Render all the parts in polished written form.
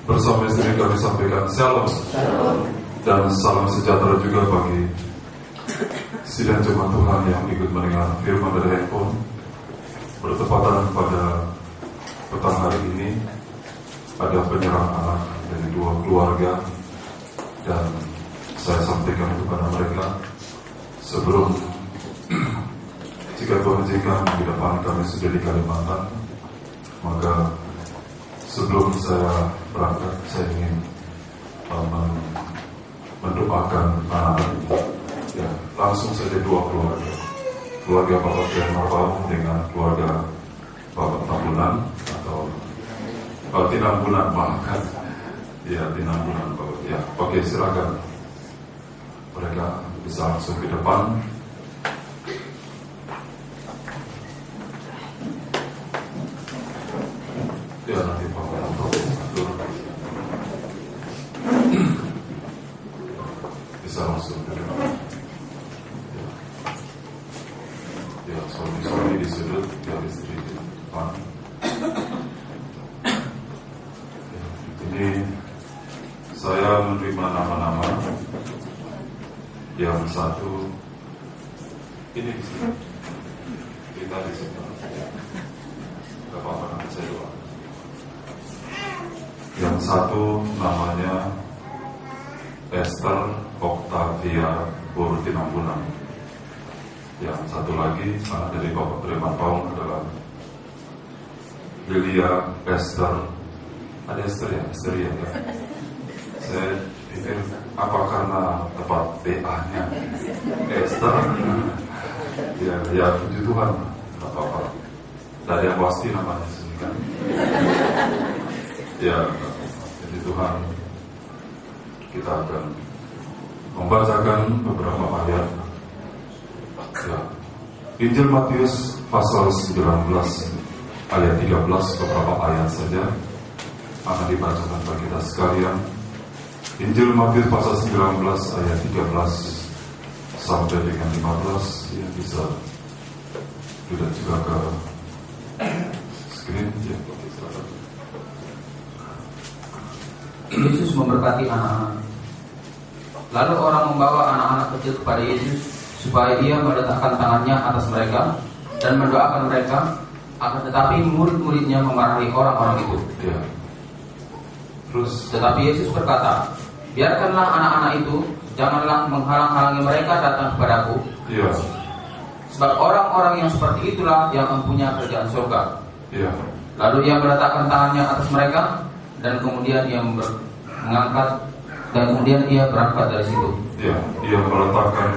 Bersama istri kami sampaikan Shalom dan salam sejahtera juga bagi sidang jemaat Tuhan yang ikut mendengar firman dari handphone. Bertepatan pada petang hari ini ada penyerahan anak dari 2 keluarga, dan saya sampaikan kepada mereka sebelum jika Tuhan izinkan di depan kami sudah di Kalimantan, maka sebelum saya berangkat, saya ingin mendoakan anak-anak ini. Ya, langsung saja 2 keluarga. Keluarga Bapak Trian Marbaum dengan keluarga Bapak Tambunan atau Tinambunan, maafkan. Ya, Tinambunan Bapak. Ya, oke, silakan. Mereka bisa langsung ke depan. Ya, nanti Bapak atur. Bisa langsung ke depan. Ya, suami di sudut, ya istri di depan. Ya, ini saya menerima nama-nama. Yang satu ini kita di sini. Gak apa-apa, nanti saya doa. Yang satu namanya Esther Octavia Tinambunan. Yang satu lagi anak dari Bapak Trian Marbaum adalah Lilia Esther. Ada Esther ya? Esther ya? Saya pikir apa karena tempat PA-nya Esther? Ya puji Tuhan, gak apa-apa. Dari yang pasti namanya sini kan. Ya, puji Tuhan. Kita akan membacakan beberapa ayat. Ya. Injil Matius pasal 19 ayat 13, beberapa ayat saja akan dibacakan bagi kita sekalian. Injil Matius pasal 19 ayat 13 sampai dengan 15. Ya, bisa sudah juga ke screen ya. Yesus memberkati anak-anak. Lalu orang membawa anak-anak kecil kepada Yesus supaya ia meletakkan tangannya atas mereka dan mendoakan mereka. Akan tetapi murid-muridnya memarahi orang-orang itu. Ya. Tetapi Yesus berkata, biarkanlah anak-anak itu, janganlah menghalang-halangi mereka datang kepadaku. Ya. Sebab orang-orang yang seperti itulah yang mempunyai kerajaan surga. Ya. Lalu ia meletakkan tangannya atas mereka dan kemudian ia mengangkat dan kemudian ia berangkat dari situ. Ya, dia meletakkan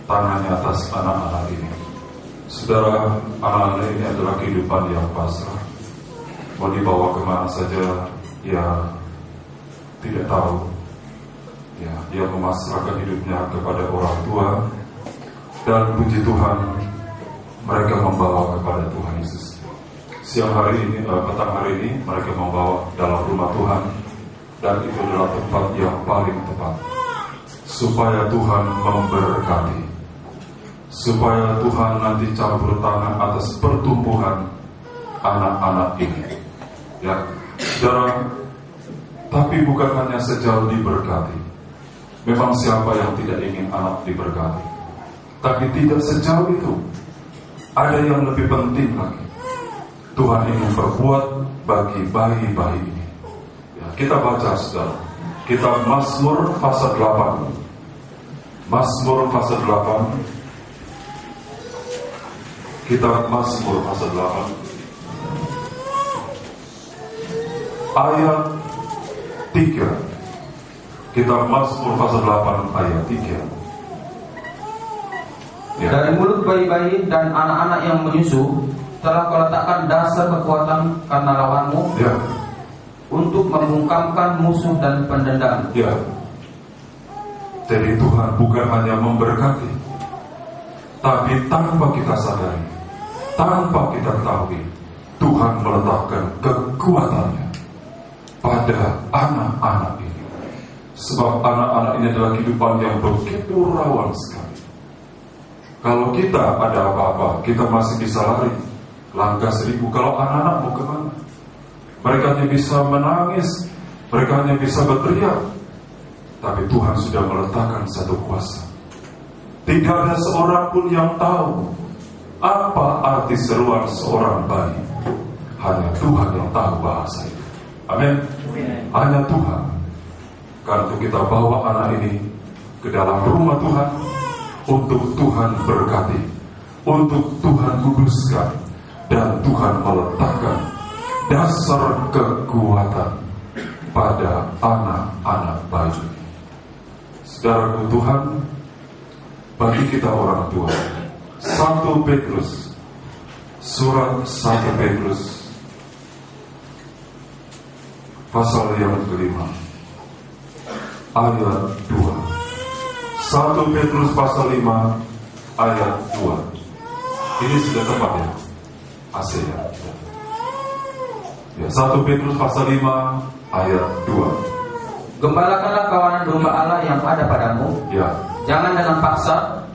tangannya atas anak-anak ini. Saudara, anak-anak ini adalah kehidupan yang pasrah. Mau dibawa kemana saja, ya tidak tahu. Ya, dia memasrahkan hidupnya kepada orang tua. Dan puji Tuhan, mereka membawa kepada Tuhan Yesus. Siang hari ini, petang hari ini, mereka membawa dalam rumah Tuhan. Dan itu adalah tempat yang paling tepat, supaya Tuhan memberkati, supaya Tuhan nanti campur tangan atas pertumbuhan anak-anak ini. Ya, saudara, tapi bukan hanya sejauh diberkati. Memang siapa yang tidak ingin anak diberkati? Tapi tidak sejauh itu. Ada yang lebih penting lagi. Tuhan ingin berbuat bagi bayi-bayi ini. Ya, kita baca, saudara. Kitab Mazmur pasal 8. Mazmur pasal 8. Kitab Mazmur pasal 8. Ayat 3. Kitab Mazmur pasal 8 ayat 3. Ya. Dari mulut bayi-bayi dan anak-anak yang menyusu telah kau letakkan dasar kekuatan karena lawanmu, Ya. untuk membungkamkan musuh dan pendendam. Ya. Jadi Tuhan bukan hanya memberkati, tapi tanpa kita sadari, tanpa kita ketahui, Tuhan meletakkan kekuatannya pada anak-anak ini. Sebab anak-anak ini adalah kehidupan yang begitu rawan sekali. Kalau kita ada apa-apa, kita masih bisa lari langkah 1000. Kalau anak-anak mau kemana? Mereka hanya bisa menangis Mereka hanya bisa berteriak, tapi Tuhan sudah meletakkan satu kuasa. Tidak ada seorang pun yang tahu apa arti seruan seorang bayi. Hanya Tuhan yang tahu bahasa itu. Amin. Hanya Tuhan. Karena itu kita bawa anak ini ke dalam rumah Tuhan, untuk Tuhan berkati, untuk Tuhan kuduskan, dan Tuhan meletakkan dasar kekuatan pada anak-anak bayi. Saudaraku, Tuhan bagi kita orang tua, 1 Petrus, surat 1 Petrus pasal yang kelima, ayat 2. 1 Petrus pasal 5 ayat 2. Ini sudah tepat ya? AC ya? Ya, 1 Petrus pasal 5 ayat 2. Gembalakanlah kawanan domba Allah yang ada padamu, Ya. jangan dengan paksa,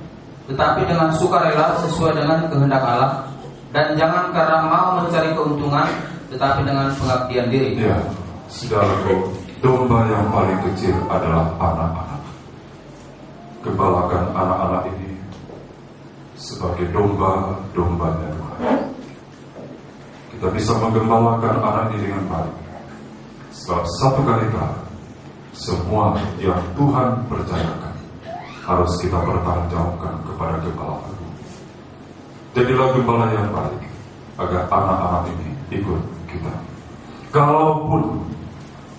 tetapi dengan sukarela sesuai dengan kehendak Allah, dan jangan karena mau mencari keuntungan, tetapi dengan pengabdian diri. Ya, saudaraku, domba yang paling kecil adalah anak-anak. Gembalakan anak-anak ini sebagai domba-dombanya Tuhan. Kita bisa menggembalakan anak ini dengan baik, sebab satu kali semua yang Tuhan percayakan harus kita pertanggungjawabkan kepada Gembala Agung. Jadilah gembala yang baik agar anak-anak ini ikut kita. Kalaupun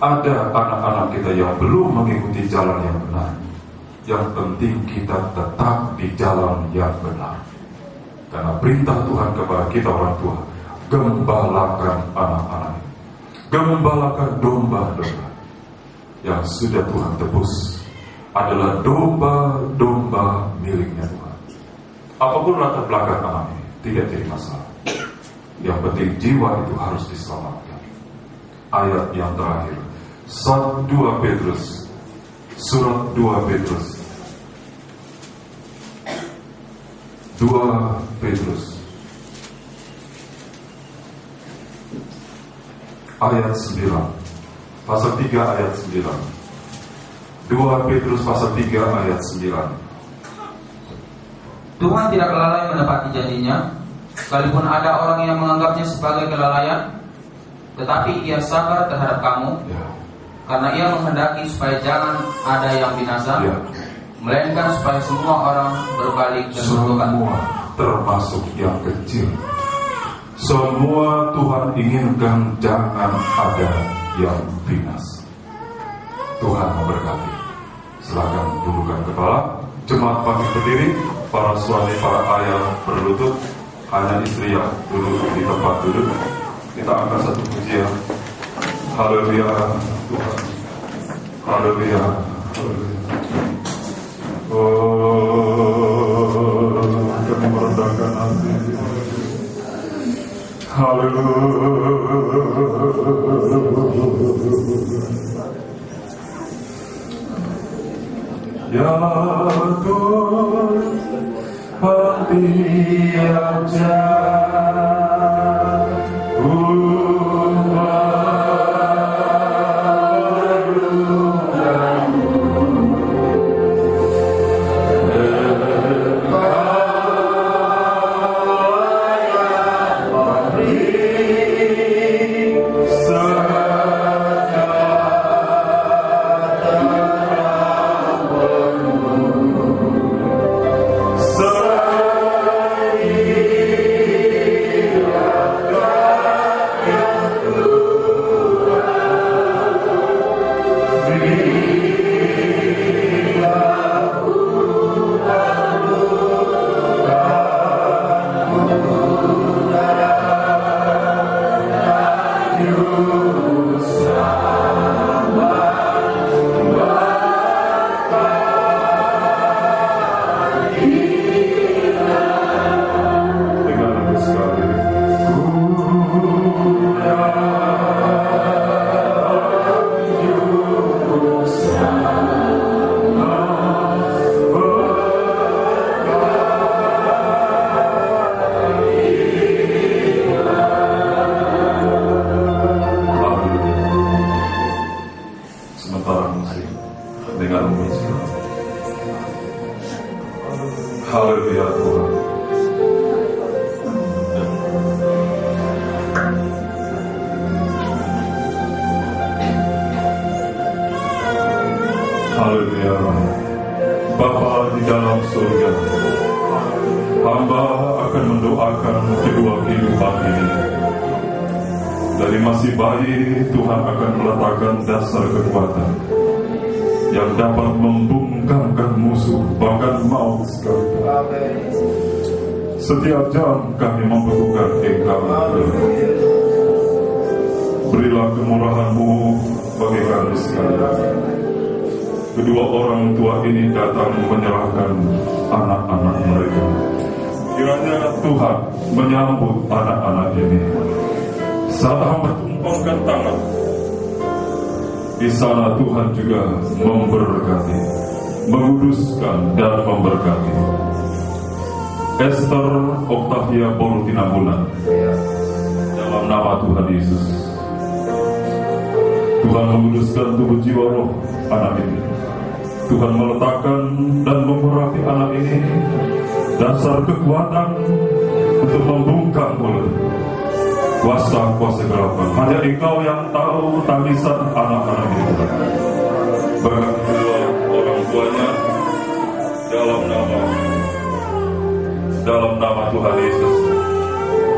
ada anak-anak kita yang belum mengikuti jalan yang benar, yang penting kita tetap di jalan yang benar. Karena perintah Tuhan kepada kita orang tua, gembalakan anak-anak, gembalakan domba-domba yang sudah Tuhan tebus, adalah domba-domba miliknya Tuhan. Apapun latar belakang anak ini tidak jadi masalah. Yang penting jiwa itu harus diselamatkan. Ayat yang terakhir, 2 Petrus, surat 2 Petrus, 2 Petrus ayat 9, pasal 3 ayat 9. 2 Petrus pasal 3 ayat 9. Tuhan tidak lalai menepati janjinya, sekalipun ada orang yang menganggapnya sebagai kelalaian, tetapi ia sabar terhadap kamu, Ya. karena ia menghendaki supaya jangan ada yang binasa, Ya. melainkan supaya semua orang berbalik dan bertobat. Semua, termasuk yang kecil, semua Tuhan inginkan jangan ada yang binasa. Tuhan memberkati. Silakan dudukkan kepala. Jemaat pagi berdiri, para suami, para ayah berlutut, hanya istri yang duduk di tempat duduk. Kita angkat satu pujian. Haleluya Tuhan. Haleluya. Oh, kami merendahkan hati. Haleluya. Ya Tuhan, tiap dalam surga. Hamba akan mendoakan kedua kehidupan ini. Dari masih bayi, Tuhan akan meletakkan dasar kekuatan yang dapat membungkamkan musuh, bahkan maut sekalipun. Setiap jam kami membutuhkan Engkau. Berilah kemurahan-Mu bagi kami sekalian. Kedua orang tua ini datang menyerahkan anak-anak mereka. Kiranya Tuhan menyambut anak-anak ini. Saat hamba tumpangkan tangan, di sana Tuhan juga memberkati, menguduskan dan memberkati. Esther Octavia Bolutina Bulan, dalam nama Tuhan Yesus, Tuhan menguduskan tubuh jiwa roh anak ini. Tuhan meletakkan dan memberkati anak ini dasar kekuatan untuk membungkam mulut kuasa-kuasa gelapan. Hanya Engkau yang tahu tangisan anak-anak itu. Berkati kedua orang tuanya dalam nama Tuhan Yesus,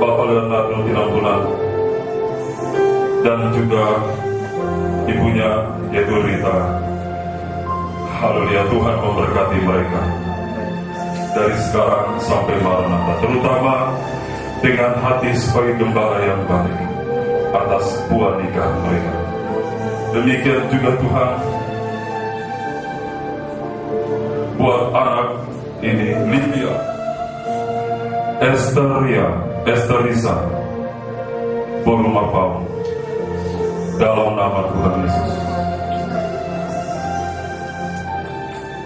Bapa dan Anak Bulan, dan juga ibunya yaitu Rita. Haleluya, Tuhan memberkati mereka dari sekarang sampai Maranatha, terutama dengan hati sebagai gembala yang baik atas buah nikah mereka. Demikian juga Tuhan buat anak ini, Lydia Esterisa Bolumapau, dalam nama Tuhan Yesus.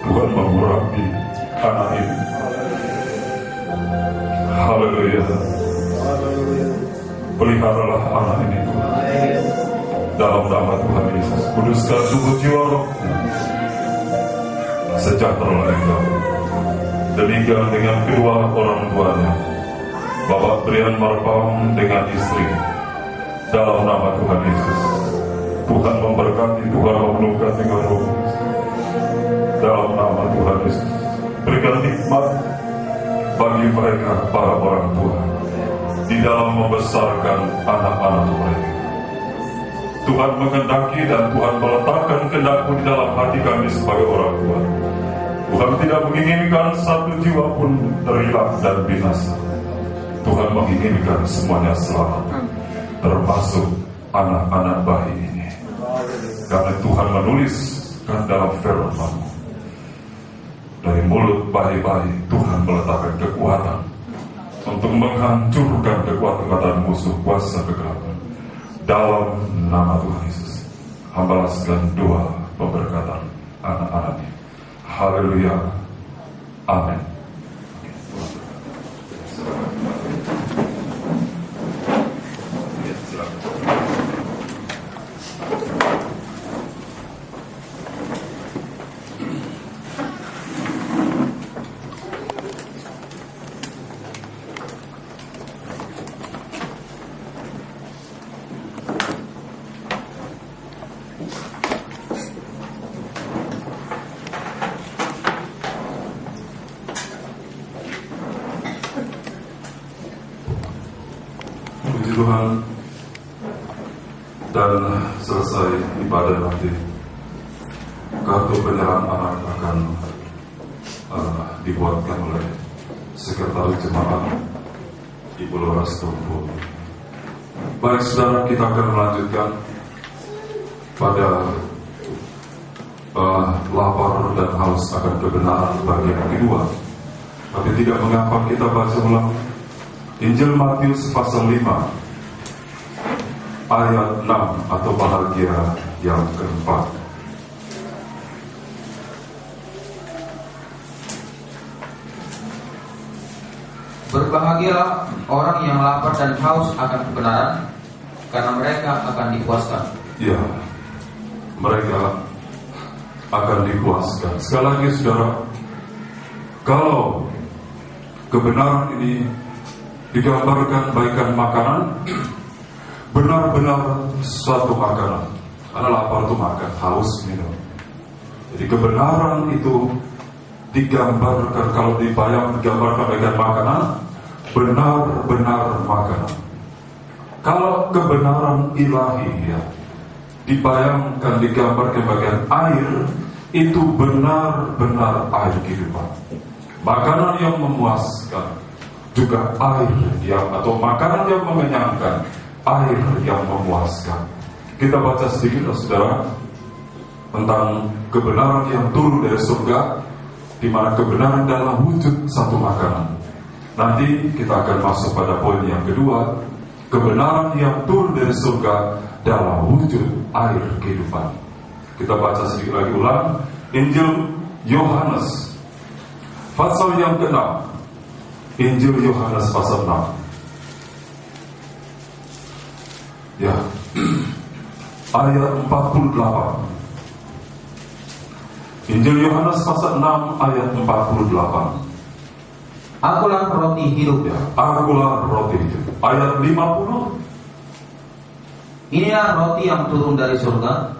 Tuhan memberkati anak ini. Haleluya. Peliharalah anak ini Tuhan, dalam nama Tuhan Yesus. Kuduskan tubuh jiwa rohnya, sejahtera Engkau. Demikian dengan kedua orang tuanya, Bapak Brian Marpam dengan istri, dalam nama Tuhan Yesus. Tuhan memberkati, Tuhan memberkati dengan roh, dalam nama Tuhan Yesus. Berikan nikmat bagi mereka para orang tua di dalam membesarkan anak-anak mereka. Tuhan menghendaki dan Tuhan meletakkan kehendak-Mu di dalam hati kami sebagai orang tua. Tuhan tidak menginginkan satu jiwa pun terhilang dan binasa. Tuhan menginginkan semuanya selamat, termasuk anak-anak bayi ini. Karena Tuhan menuliskan dalam firman-Mu, dari mulut bayi-bayi Tuhan meletakkan kekuatan untuk menghancurkan kekuatan musuh kuasa kegelapan. Dalam nama Tuhan Yesus, hamba laskan doa pemberkatan anak-anaknya. Haleluya. Amin. Tuhan, dan selesai ibadah nanti kartu penyerahan anak akan dibuatkan oleh Sekretaris Jemaat Ibu Lora Stompo. Baik saudara, kita akan melanjutkan pada lapar dan haus akan kebenaran bagian kedua. Tapi tidak mengapa kita baca ulang Injil Matius pasal 5 ayat 6 atau bahagia yang keempat. Berbahagialah orang yang lapar dan haus akan kebenaran, karena mereka akan dipuaskan. Ya, mereka akan dipuaskan. Sekali lagi saudara, kalau kebenaran ini digambarkan bagaikan makanan, benar-benar suatu makanan. Karena lapar itu makan, haus minum. Jadi kebenaran itu digambarkan, kalau digambarkan bagian makanan, benar-benar makanan. Kalau kebenaran ilahi ya, digambarkan bagian air, itu benar-benar air kehidupan. Makanan yang memuaskan, juga air atau makanan yang mengenyangkan, air yang memuaskan. Kita baca sedikit, saudara, tentang kebenaran yang turun dari surga, di mana kebenaran dalam wujud satu makanan. Nanti kita akan masuk pada poin yang kedua, kebenaran yang turun dari surga dalam wujud air kehidupan. Kita baca sedikit lagi ulang, Injil Yohanes pasal yang ke-6. Injil Yohanes pasal 6. Ya, ayat 48. Injil Yohanes pasal 6 ayat 48. Akulah roti hidup. Ya, akulah roti hidup. Ayat 50. Inilah roti yang turun dari surga.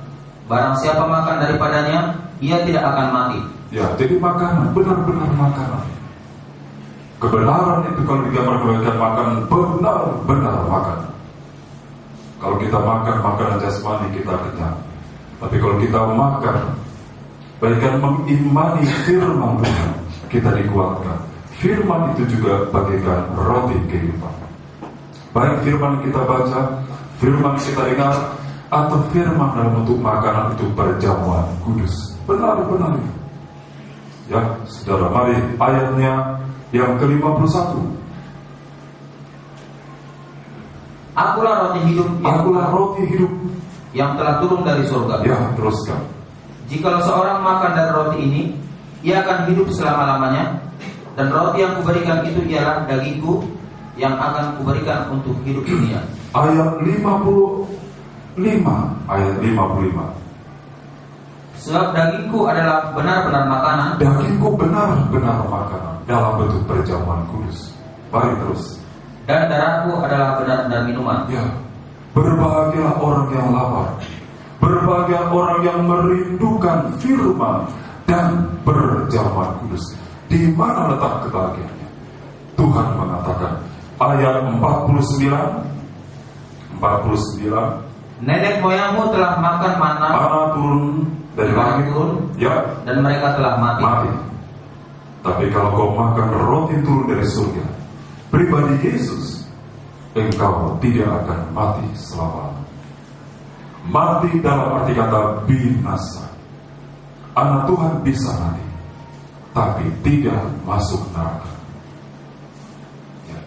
Barang siapa makan daripadanya, ia tidak akan mati. Ya, jadi makanan, benar-benar makanan. Kebenaran itu kalau digambarkan makanan, benar-benar makanan. Kalau kita makan makanan jasmani, kita kenyang. Tapi kalau kita makan, baikkan mengimani firman Tuhan, kita dikuatkan. Firman itu juga bagaikan roti kehidupan. Baik firman kita baca, firman kita dengar, atau firman dalam bentuk makanan itu perjamuan kudus. Benar-benar. Ya, saudara, mari ayatnya yang ke-51. Akulah roti hidup. Akulah roti hidup yang telah turun dari surga. Ya, teruskan. Jikalau seorang makan dari roti ini, ia akan hidup selama-lamanya. Dan roti yang kuberikan itu ialah dagingku yang akan kuberikan untuk hidup dunia. Ayat 55. Ayat 55. Sebab dagingku adalah benar-benar makanan. Dagingku benar-benar makanan dalam bentuk perjamuan kudus. Mari terus. Dan darahku adalah benar-benar minuman. Ya, berbahagia orang yang lapar, berbahagia orang yang merindukan firman dan perjamuan kudus. Di mana letak kebahagiaannya? Tuhan mengatakan, ayat 49. Nenek moyangmu telah makan mana turun dari langit, ya, dan mereka telah mati. Tapi kalau kau makan roti turun dari surga, pribadi Yesus, engkau tidak akan mati selama-lamanya. Mati dalam arti kata binasa. Anak Tuhan bisa mati, tapi tidak masuk neraka. Ya.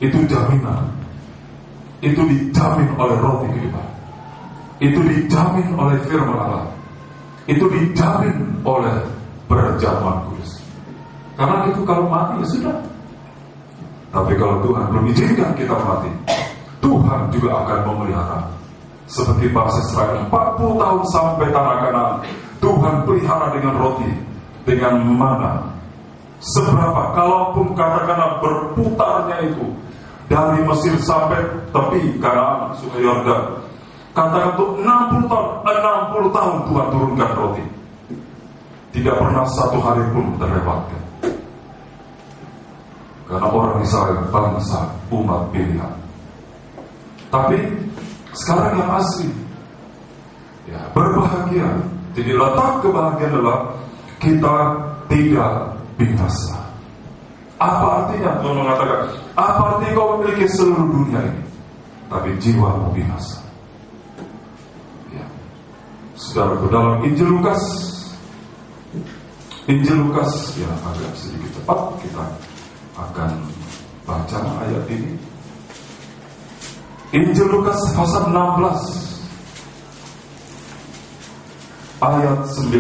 Itu jaminan. Itu dijamin oleh roti kehidupan. Itu dijamin oleh firman Allah. Itu dijamin oleh perjamuan kudus. Karena itu kalau mati ya sudah. Tapi kalau Tuhan belum izinkan kita mati, Tuhan juga akan memelihara. Seperti bangsa Israel 40 tahun sampai tanah Kanaan, Tuhan pelihara dengan roti, dengan mana. Seberapa, kalaupun katakanlah berputarnya itu dari Mesir sampai tepi Kanaan, Sungai Yordan, katakan untuk 60 tahun Tuhan turunkan roti. Tidak pernah satu hari pun terlewatkan. Karena orang Israel bangsa umat pilihan. Tapi sekarang yang asli, ya, berbahagia. Jadi letak kebahagiaan adalah kita tidak binasa. Apa artinya? Tuhan mengatakan, apa artinya kau memiliki seluruh dunia ini, tapi jiwamu binasa? Ya. Saudara, dalam Injil Lukas, ya agak sedikit cepat kita akan baca ayat ini. Injil Lukas pasal 16 ayat 19.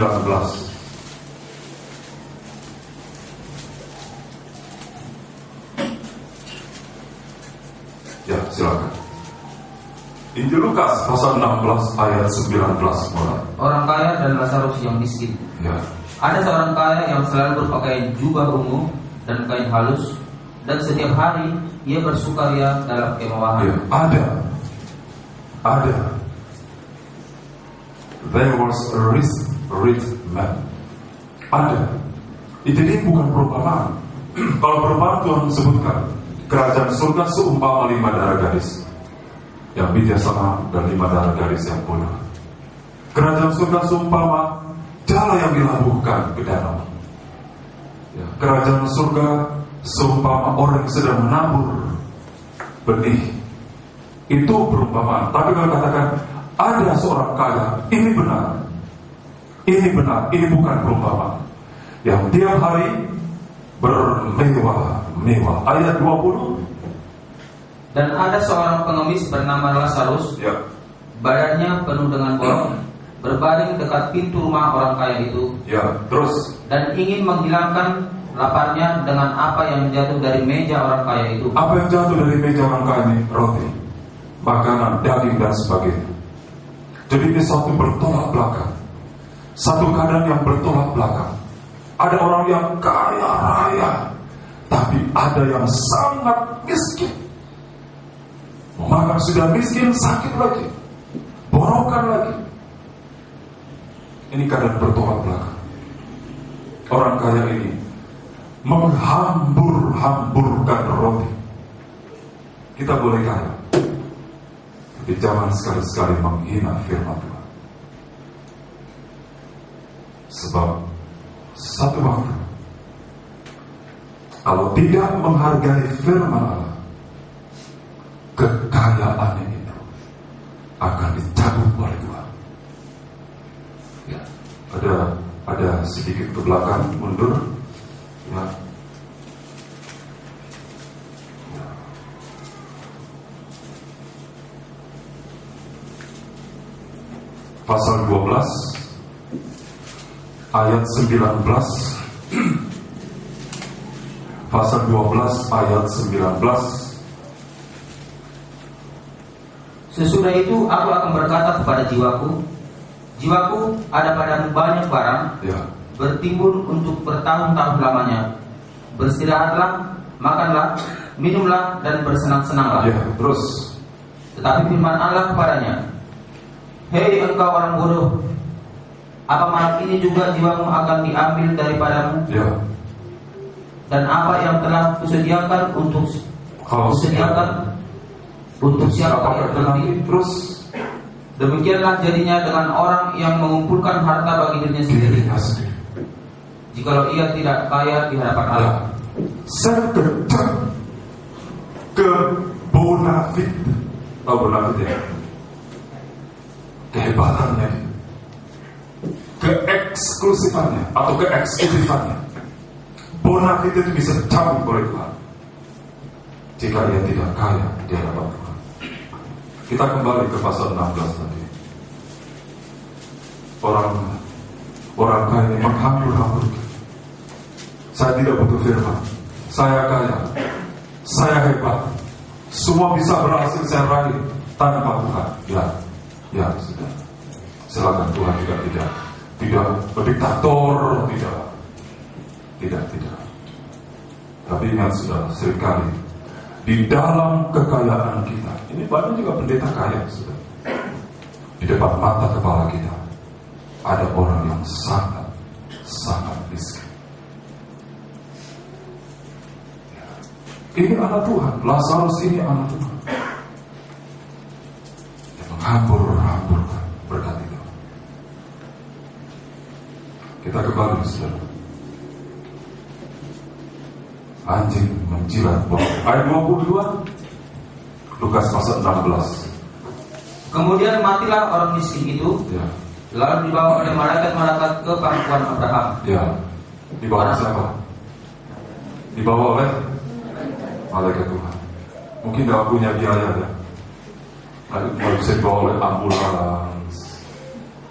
Ya, silakan. Injil Lukas pasal 16 ayat 19 mulai. Orang kaya dan Lazarus yang miskin. Ya. Ada seorang kaya yang selalu berpakaian jubah ungu dan kain halus, dan setiap hari ia bersukaria dalam kemewahan. Ya, ada. There was a rich man. Ada Jadi bukan perumpamaan. Kalau perumpamaan Tuhan sebutkan, kerajaan surga seumpama 5 darah gadis yang bijaksana dan 5 darah gadis yang bodoh. Kerajaan surga seumpama jala yang dilabuhkan ke danau. Ya, kerajaan surga seumpama orang yang sedang menabur benih. Itu perumpamaan. Tapi kalau katakan ada seorang kaya, ini benar. Ini benar, ini bukan perumpamaan. Yang tiap hari bermewah-mewah. Ayat 20. Dan ada seorang pengemis bernama Lazarus, Ya. badannya penuh dengan bolong, berbaring dekat pintu rumah orang kaya itu, Ya, terus dan ingin menghilangkan laparnya dengan apa yang jatuh dari meja orang kaya itu. apa yang jatuh dari meja orang kaya ini? Roti, makanan, daging dan sebagainya. Jadi ini satu bertolak belakang, satu keadaan yang bertolak belakang. Ada orang yang kaya raya, tapi ada yang sangat miskin. Makan sudah miskin, sakit lagi, borokan lagi. Ini keadaan bertolak belakang. Orang kaya ini menghambur-hamburkan roti. Kita boleh kaya, tapi jangan sekali-sekali menghina firman Tuhan. Sebab satu waktu, kalau tidak menghargai firman Allah, kekayaan itu akan dicabut oleh Tuhan. Ya, ada sedikit ke belakang, mundur. Ya. Ya. Pasal 12 ayat 19. Pasal 12 ayat 19. Sesudah itu aku akan berkata kepada jiwaku, jiwaku, ada padamu banyak barang, Ya. bertimbun untuk bertahun-tahun lamanya. Beristirahatlah, makanlah, minumlah, dan bersenang-senanglah. Ya, terus. Tetapi firman Allah kepadanya, hei engkau orang bodoh, apa malam ini juga jiwamu akan diambil daripadamu? Ya. Dan apa yang telah kusediakan untuk siapa yang nanti? Terus. Demikianlah jadinya dengan orang yang mengumpulkan harta bagi dirinya sendiri, jikalau ia tidak kaya di hadapan Allah. Saya kejar ke bonafit. Tahu bonafit ya? Kehebatannya, keeksklusifannya atau keeksklusifannya. Bonafit itu bisa dicabut oleh Tuhan jika ia tidak kaya di hadapan Tuhan. Kita kembali ke pasal 16 tadi. Orang kaya ini menghambur-hambur. Saya tidak butuh firman. Saya kaya, saya hebat, semua bisa berhasil saya raih tanpa Tuhan. Ya sudah. Silakan, Tuhan juga tidak berdiktator, tidak. Tapi ingat sudah, seringkali di dalam kekayaan kita, ini banyak juga pendeta kaya sudah. Di depan mata kepala kita ada orang yang sangat miskin. Ini anak Tuhan, Lazarus ini anak Tuhan yang menghambur-hamburkan berkat itu. Kita kembali, saudara. Anjing menjilat bau. Ayat 22, Lukas pasal 16. Kemudian matilah orang miskin itu, Ya. lalu dibawa oleh malaikat-malaikat ke pangkuan Abraham. Ya. Dibawa siapa? Dibawa oleh malaikat Tuhan. Mungkin tidak punya biaya ya. Kalau bisa dibawa oleh ambulans,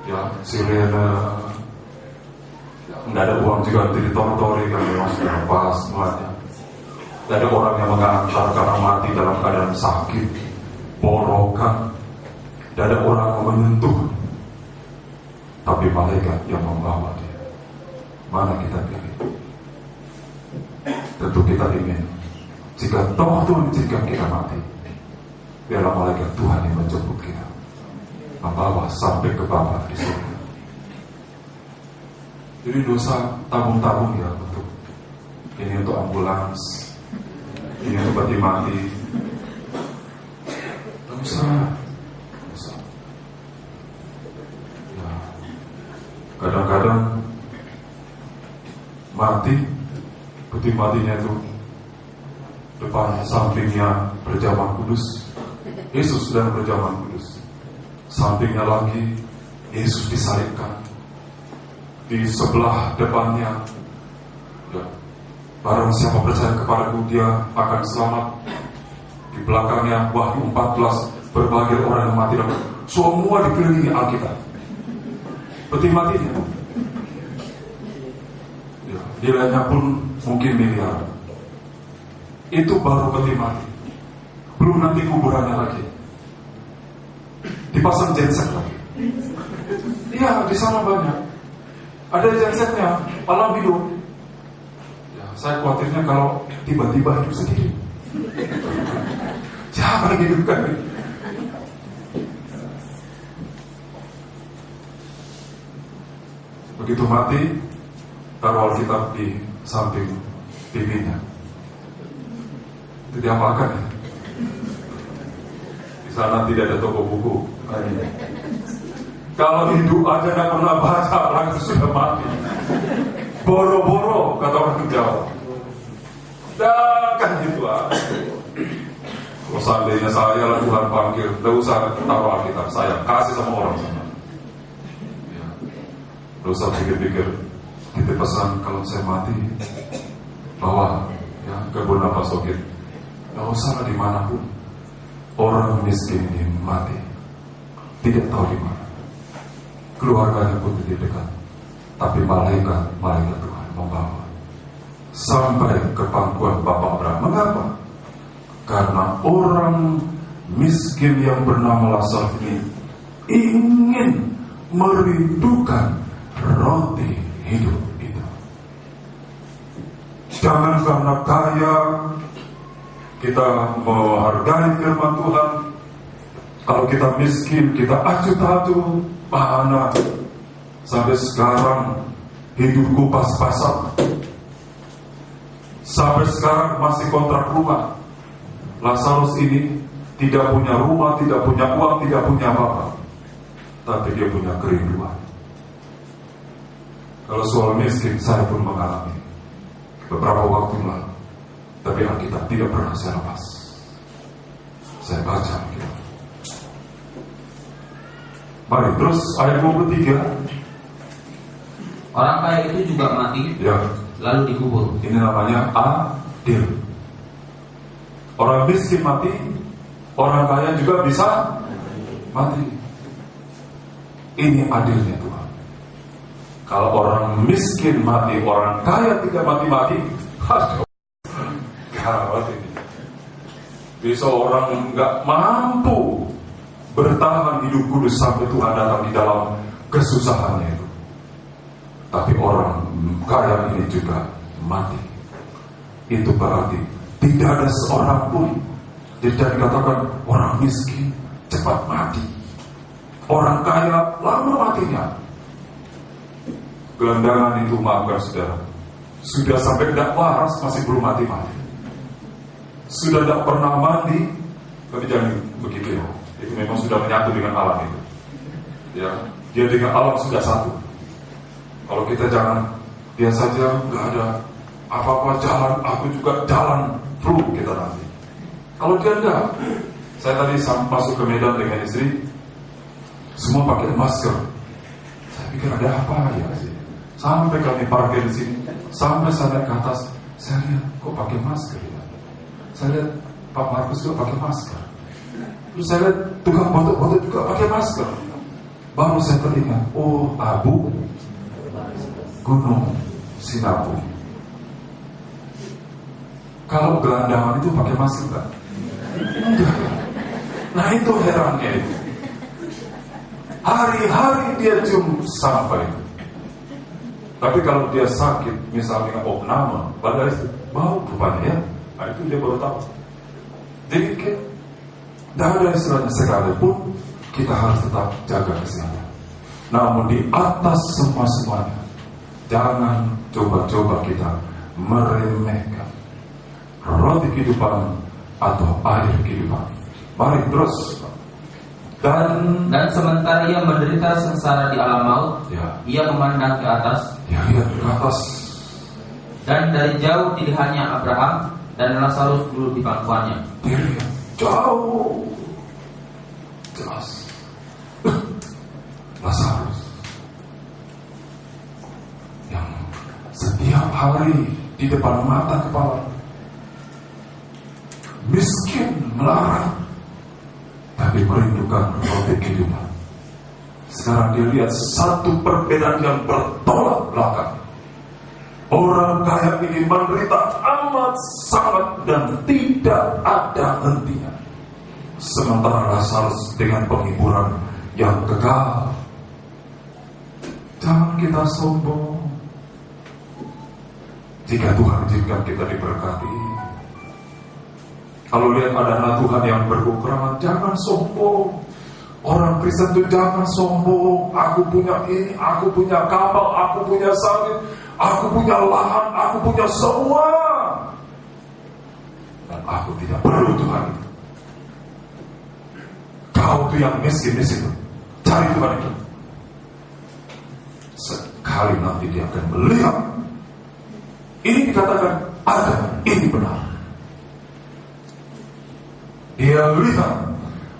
ya, sirene. Tidak ada uang juga ditortori kan, memang sudah pas semuanya. Tidak ada orang yang mengantar karena mati dalam keadaan sakit, borokan. Tidak ada orang yang menyentuh, tapi malaikat yang membawa dia. Mana kita pilih? Tentu kita ingin, jika toh Tuhan izinkan kita mati, biarlah malaikat Tuhan yang menjemput kita, membawa sampai ke Bapa di surga. Jadi dosa tabung-tabung ya untuk ini untuk ambulans, ini untuk peti mati. Gak usah. Ya, kadang-kadang mati, peti matinya itu depan sampingnya berjamaah kudus, Yesus sedang berjamaah kudus. Sampingnya lagi Yesus disalibkan. Di sebelah depannya, ya, barang siapa percaya kepadaku dia akan selamat. Di belakangnya Wahyu 14, berbagai orang yang mati dan semua dikelilingi Alkitab. Peti matinya, ya, nilainya pun mungkin miliar. Itu baru peti mati, belum nanti kuburannya lagi. Dipasang genset lagi. Iya, di sana banyak. Ada gensetnya, alam hidup. Ya, saya khawatirnya kalau tiba-tiba hidup sendiri. Siapa yang hidupkan? Begitu mati, taruh Alkitab di samping pipinya. Itu diamalkan ya. Di sana tidak ada toko buku. Kalau hidup aja nggak pernah baca, langsung sudah mati. Boro-boro, kata orang Jawa. Dan kan gitu lah. Kalau seandainya saya lah Tuhan panggil, tidak usah taruh Alkitab, saya kasih sama orang sana. Ya. Tidak usah pikir-pikir. Kita pesan kalau saya mati, bawa ya ke Bunda Pasokit. Tidak usah lah dimanapun. Orang miskin ini mati, tidak tahu di mana. Keluarganya pun tidak dekat, tapi malaikat Tuhan membawa sampai ke pangkuan Bapak Abraham. Mengapa? Karena orang miskin yang bernama Lazarus ini ingin merindukan roti hidup itu. Jangan karena kaya kita menghargai firman Tuhan. Kalau kita miskin, kita acuh-acuh, mana sampai sekarang hidupku pas-pasan. Sampai sekarang masih kontrak rumah. Lazarus ini tidak punya rumah, tidak punya uang, tidak punya apa-apa, tapi dia punya kerinduan. Kalau soal miskin, saya pun mengalami beberapa waktu lalu, tapi Alkitab tidak pernah saya lepas. Saya baca Alkitab. Mari terus ayat 23. Orang kaya itu juga mati, Ya, lalu dikubur. ini namanya adil. Orang miskin mati, orang kaya juga bisa mati. Ini adilnya Tuhan. Kalau orang miskin mati, orang kaya tidak mati-mati, gawat ini. Bisa orang nggak mampu bertahan hidup kudus sampai Tuhan datang di dalam kesusahannya itu. Tapi orang kaya ini juga mati. Itu berarti tidak ada seorang pun. Jadi dikatakan orang miskin cepat mati, orang kaya lama matinya. Gelandangan itu, maafkan saudara, sudah sampai tidak waras masih belum mati-mati. Sudah tidak pernah mandi, tapi jangan begitu ya. Itu memang sudah menyatu dengan alam itu. Ya, dia dengan alam sudah satu. Kalau kita jangan, dia saja nggak ada apa-apa jalan, aku juga jalan flu kita nanti. Kalau dia enggak, saya tadi masuk ke Medan dengan istri, semua pakai masker. Saya pikir ada apa ya sih? Sampai kami parkir di sini, sampai saya naik ke atas, saya lihat kok pakai masker ya. Saya lihat Pak Markus juga pakai masker. Terus saya lihat tukang foto-foto juga pakai masker. Baru saya teringat, oh Abu Gunung Sinabung. Kalau gelandangan itu pakai masker enggak? Enggak. Nah itu herannya itu. Hari-hari dia cium sampai. Tapi kalau dia sakit, misalnya opname, pada itu bau rupanya ya. Nah itu dia baru tahu. Jadi tidak ada istilahnya sekalipun kita harus tetap jaga kesehatan. Namun di atas semua-semuanya, jangan coba-coba kita meremehkan roti kehidupan atau air kehidupan. Mari terus. Dan sementara ia menderita sengsara di alam maut, ia memandang ke atas, dia lihat ke atas, dan dari jauh dilihatnya Abraham dan Lazarus duduk di pangkuannya. Dia lihat jauh, jelas, Lazarus yang setiap hari di depan mata kepala, miskin, melarat, tapi merindukan roti kehidupan. Sekarang dia lihat satu perbedaan yang bertolak belakang. Orang kaya ini menderita amat sangat dan tidak ada hentinya, sementara Lazarus dengan penghiburan yang kekal. Jangan kita sombong. Jika Tuhan izinkan kita diberkati, kalau lihat ada anak Tuhan yang berkekurangan, jangan sombong. Orang Kristen itu jangan sombong. Aku punya ini, aku punya kapal, aku punya sawit, aku punya lahan, aku punya semua, dan aku tidak perlu Tuhan itu. Kau tuh yang miskin di situ, cari Tuhan itu. Sekali nanti dia akan melihat. Ini dikatakan ada, ini benar. Dia lihat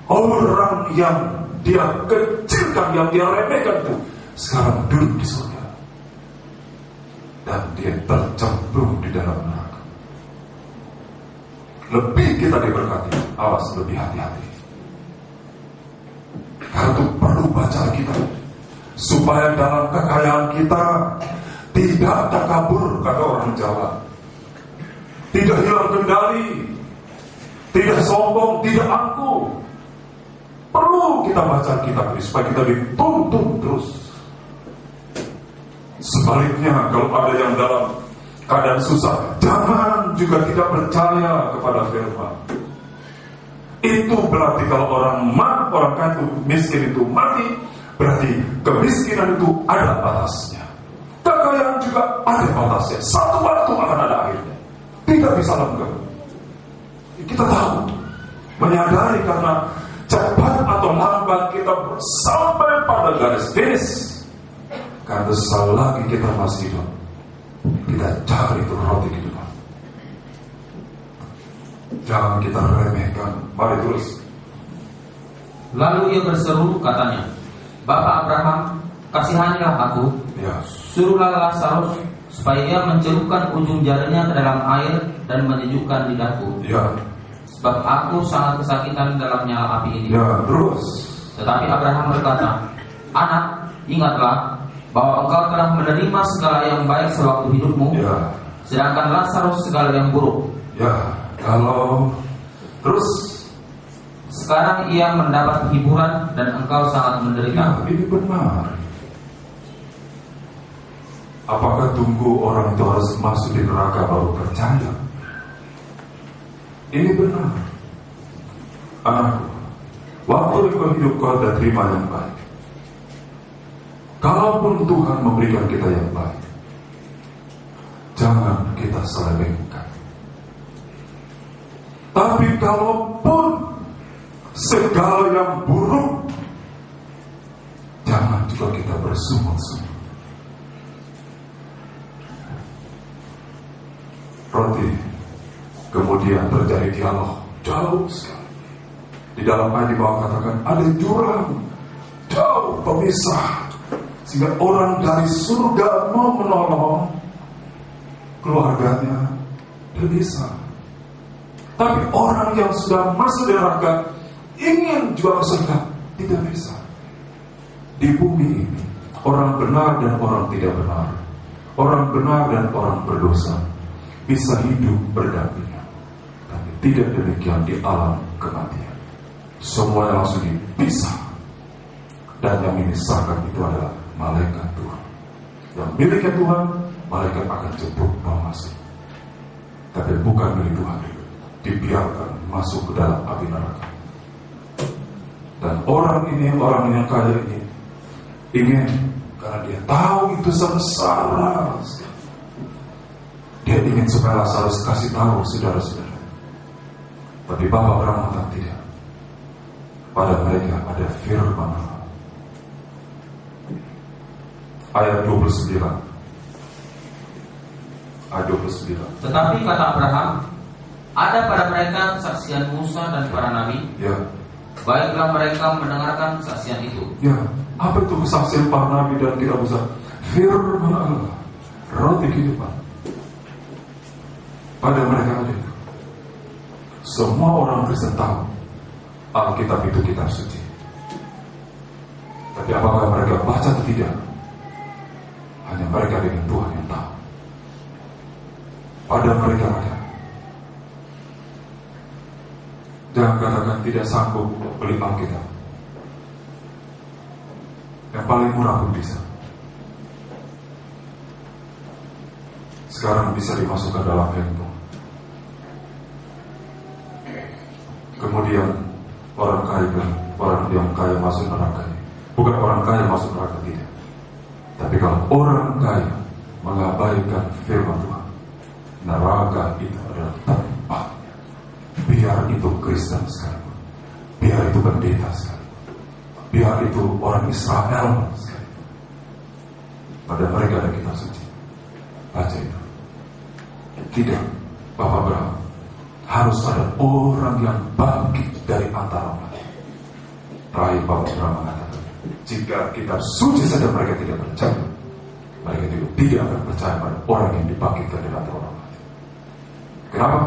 orang yang dia kecilkan, yang dia remehkan itu sekarang duduk di surga, dan dia tercemplung di dalam neraka. Lebih kita diberkati, awas, lebih hati-hati. Karena itu perlu baca kita, supaya dalam kekayaan kita tidak takabur, kata orang Jawa, tidak hilang kendali, tidak sombong, tidak angkuh. Perlu kita baca kitab ini supaya kita dituntun terus. Sebaliknya, kalau ada yang dalam keadaan susah, jangan juga tidak percaya kepada firman. Itu berarti kalau orang kaya itu miskin itu mati, berarti kemiskinan itu ada batasnya. Kekayaan juga ada batasnya. Satu waktu akan ada akhirnya. Tidak bisa langgeng. Kita tahu, menyadari, karena cepat atau lambat kita sampai pada garis finish. Karena selagi kita masih hidup, kita cari itu roti kehidupan. Jangan kita remehkan. Mari terus. Lalu ia berseru, katanya, Bapak Abraham, kasihanilah aku. Suruhlah Lazarus supaya ia mencelupkan ujung jarinya ke dalam air dan menyejukkan lidahku. Sebab aku sangat kesakitan dalam nyala api ini. Terus. Tetapi Abraham berkata, Anak, ingatlah bahwa engkau telah menerima segala yang baik sewaktu hidupmu, sedangkan Lazarus segala yang buruk. Kalau terus sekarang ia mendapat hiburan dan engkau sangat menderita. Ini benar. Apakah tunggu orang itu harus masuk di neraka baru percaya? Ini benar. Anakku, waktu engkau hidup kau ada terima yang baik. Kalaupun Tuhan memberikan kita yang baik, jangan kita selewengkan. Tapi kalaupun segala yang buruk, jangan juga kita bersungut-sungut. Roti, kemudian terjadi dialog jauh sekali. Di dalam ayat di bawah katakan ada jurang jauh pemisah, sehingga orang dari surga mau menolong keluarganya tidak bisa. Tapi orang yang sudah masuk di neraka ingin juga ke surga tidak bisa. Di bumi ini orang benar dan orang tidak benar, orang benar dan orang berdosa bisa hidup berdampingan. Tapi tidak demikian di alam kematian. Semuanya langsung dipisah. Dan yang memisahkan itu adalah malaikat Tuhan. Yang miliknya Tuhan, malaikat akan jemput bawa masuk. Tapi bukan milik Tuhan, dibiarkan masuk ke dalam api neraka. Dan orang yang kaya ini ingin, karena dia tahu itu sengsara, Dia ingin supaya Lazarus kasih tahu saudara-saudara. Tapi Bapa berkata tidak. Pada mereka ada firman Allah. Ayat 29. Ayat 29. Tetapi kata Abraham, ada pada mereka kesaksian Musa dan para nabi. Ya. Baiklah mereka mendengarkan kesaksian itu. Ya, apa itu kesaksian para nabi dan kitab Musa? Firman Allah, roti kehidupan. Pada mereka ada itu. Semua orang Kristen tahu Alkitab itu kitab suci. Tapi apakah mereka baca atau tidak? Hanya mereka dengan Tuhan yang tahu. Pada mereka ada. Jangan katakan tidak sanggup beli Alkitab. Yang paling murah pun bisa. Sekarang bisa dimasukkan dalam handphone. Kemudian orang yang kaya masuk neraka. Bukan orang kaya masuk neraka, tidak. Tapi kalau orang kaya mengabaikan firman Tuhan, neraka itu adalah tempat. Biar itu Kristen sekalipun, biar itu pendeta sekalipun, biar itu orang Israel sekalipun, pada mereka ada kitab suci. Baca itu. Tidak, Bapak Abraham, harus ada orang yang bangkit dari antara mati. Terakhir Bapak Abraham mengatakan, jika kitab suci saja mereka tidak percaya, mereka juga tidak akan percaya pada orang yang dibangkitkan dari antara orang mati. Kenapa?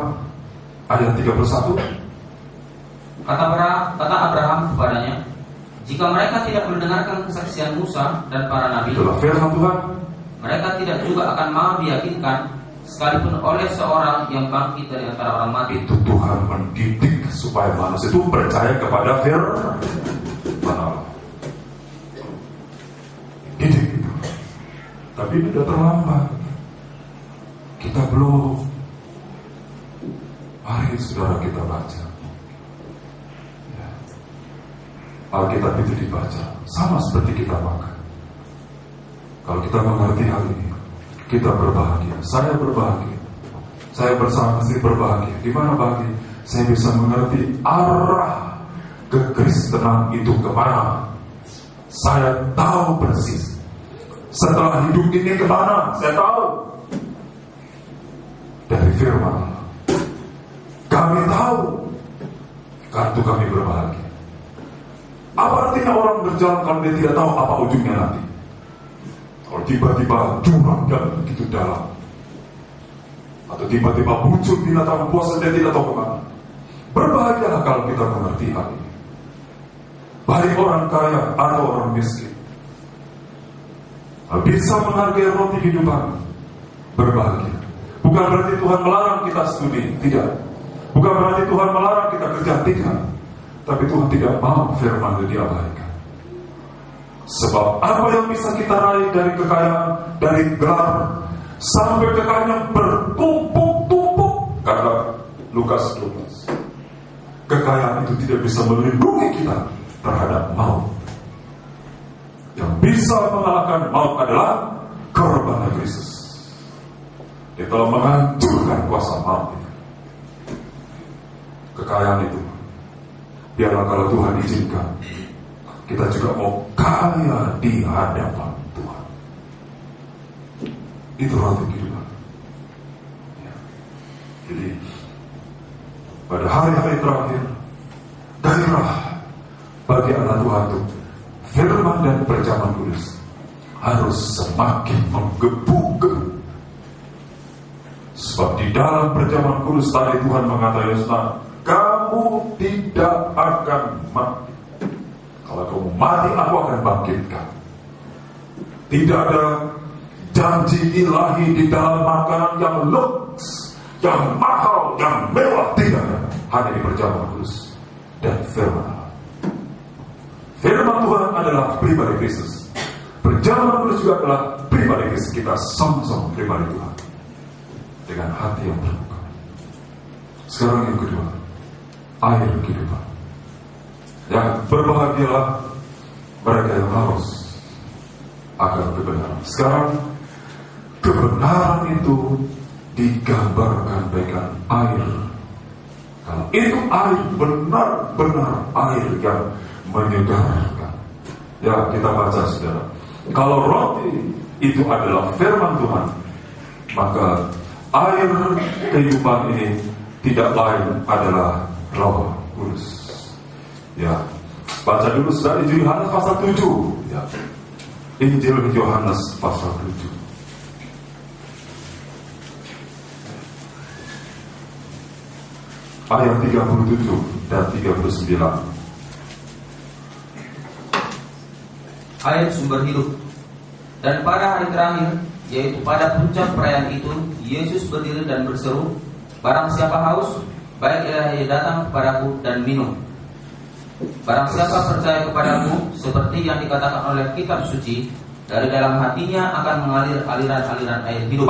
Ayat 31. Kata Abraham kepadanya, jika mereka tidak mendengarkan kesaksian Musa dan para nabi, itulah firman Tuhan, mereka tidak juga akan mau diyakinkan sekalipun oleh seorang yang bangkit dari antara orang mati. Itu Tuhan mendidik supaya manusia itu percaya kepada firman Allah. Didik itu. Tapi sudah terlambat. Kita belum. Mari saudara kita baca. Ya. Alkitab itu dibaca sama seperti kita makan. Kalau kita mengerti hal ini, kita berbahagia. Saya berbahagia. Saya bersama istri berbahagia. Di mana bahagia? Saya bisa mengerti arah kekristenan itu kemana. Saya tahu persis. Setelah hidup ini kemana? Saya tahu. Dari firman Allah. Kami tahu. Karena itu kami berbahagia. Apa artinya orang berjalan kalau dia tidak tahu apa ujungnya nanti? Kalau tiba-tiba jurang yang begitu dalam, atau tiba-tiba muncul binatang buas dan dia tidak tahu kemana. Berbahagialah kalau kita mengerti hal ini. Baik orang kaya atau orang miskin, bisa menghargai roti kehidupan, berbahagia. Bukan berarti Tuhan melarang kita studi, tidak. Bukan berarti Tuhan melarang kita kerja, tidak. Tapi Tuhan tidak mau firman itu diabaikan. Sebab apa yang bisa kita raih dari kekayaan, dari gelar, sampai kekayaan yang bertumpuk-tumpuk, kata Lukas 12. Kekayaan itu tidak bisa melindungi kita terhadap maut. Yang bisa mengalahkan maut adalah korban Kristus. Dia telah menghancurkan kuasa maut itu. Kekayaan itu, biarlah kalau Tuhan izinkan, kita juga mau kaya di hadapan Tuhan. Itu roti kehidupan. Ya. Jadi pada hari-hari terakhir, gairah bagi anak Tuhan itu firman dan perjamuan kudus harus semakin menggebu-gebu. Sebab di dalam perjamuan kudus tadi Tuhan mengatakan, kamu tidak akan mati. Kalau kamu mati, aku akan bangkitkan. Tidak ada janji ilahi di dalam makanan yang lux, yang mahal, yang mewah. Tidak. Hanya di perjamuan kudus dan firman Allah. Firman Tuhan adalah pribadi Kristus. Perjamuan kudus juga adalah pribadi Kristus. Kita sama-sama pribadi Tuhan dengan hati yang terbuka. Sekarang yang kedua, air kehidupan. Yang berbahagialah mereka yang haus akan kebenaran. Sekarang kebenaran itu digambarkan bagaikan air. Kalau itu air, benar-benar air yang menyegarkan. Ya, kita baca saudara. Kalau roti itu adalah firman Tuhan, maka air kehidupan ini tidak lain adalah Roh Kudus. Ya, baca dulu saudara Injil Yohanes pasal 7. Ya. Injil Yohanes pasal 7. Ayat 37 dan 39. Air sumber hidup. Dan pada hari terakhir, yaitu pada puncak perayaan itu, Yesus berdiri dan berseru, "Barang siapa haus, baiklah ia datang kepadaku dan minum. Barang siapa percaya kepadaku, seperti yang dikatakan oleh kitab suci, dari dalam hatinya akan mengalir aliran-aliran air hidup."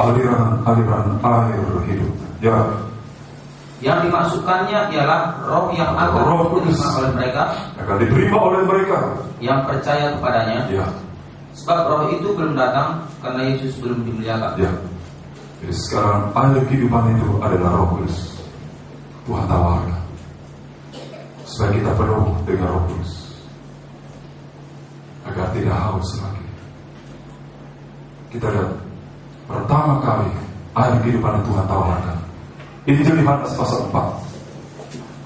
Aliran air hidup. Ya. Yang dimasukkannya ialah roh yang akan diterima oleh mereka, akan diterima oleh mereka yang percaya kepadanya. Ya. Sebab roh itu belum datang karena Yesus belum dimuliakan. Ya. Jadi sekarang air kehidupan itu adalah Roh Kudus. Tuhan tawarkan supaya kita penuh dengan Roh Kudus, agar tidak haus lagi. Kita lihat pertama kali air kehidupan yang Tuhan tawarkan. Injil Yohanes pasal 4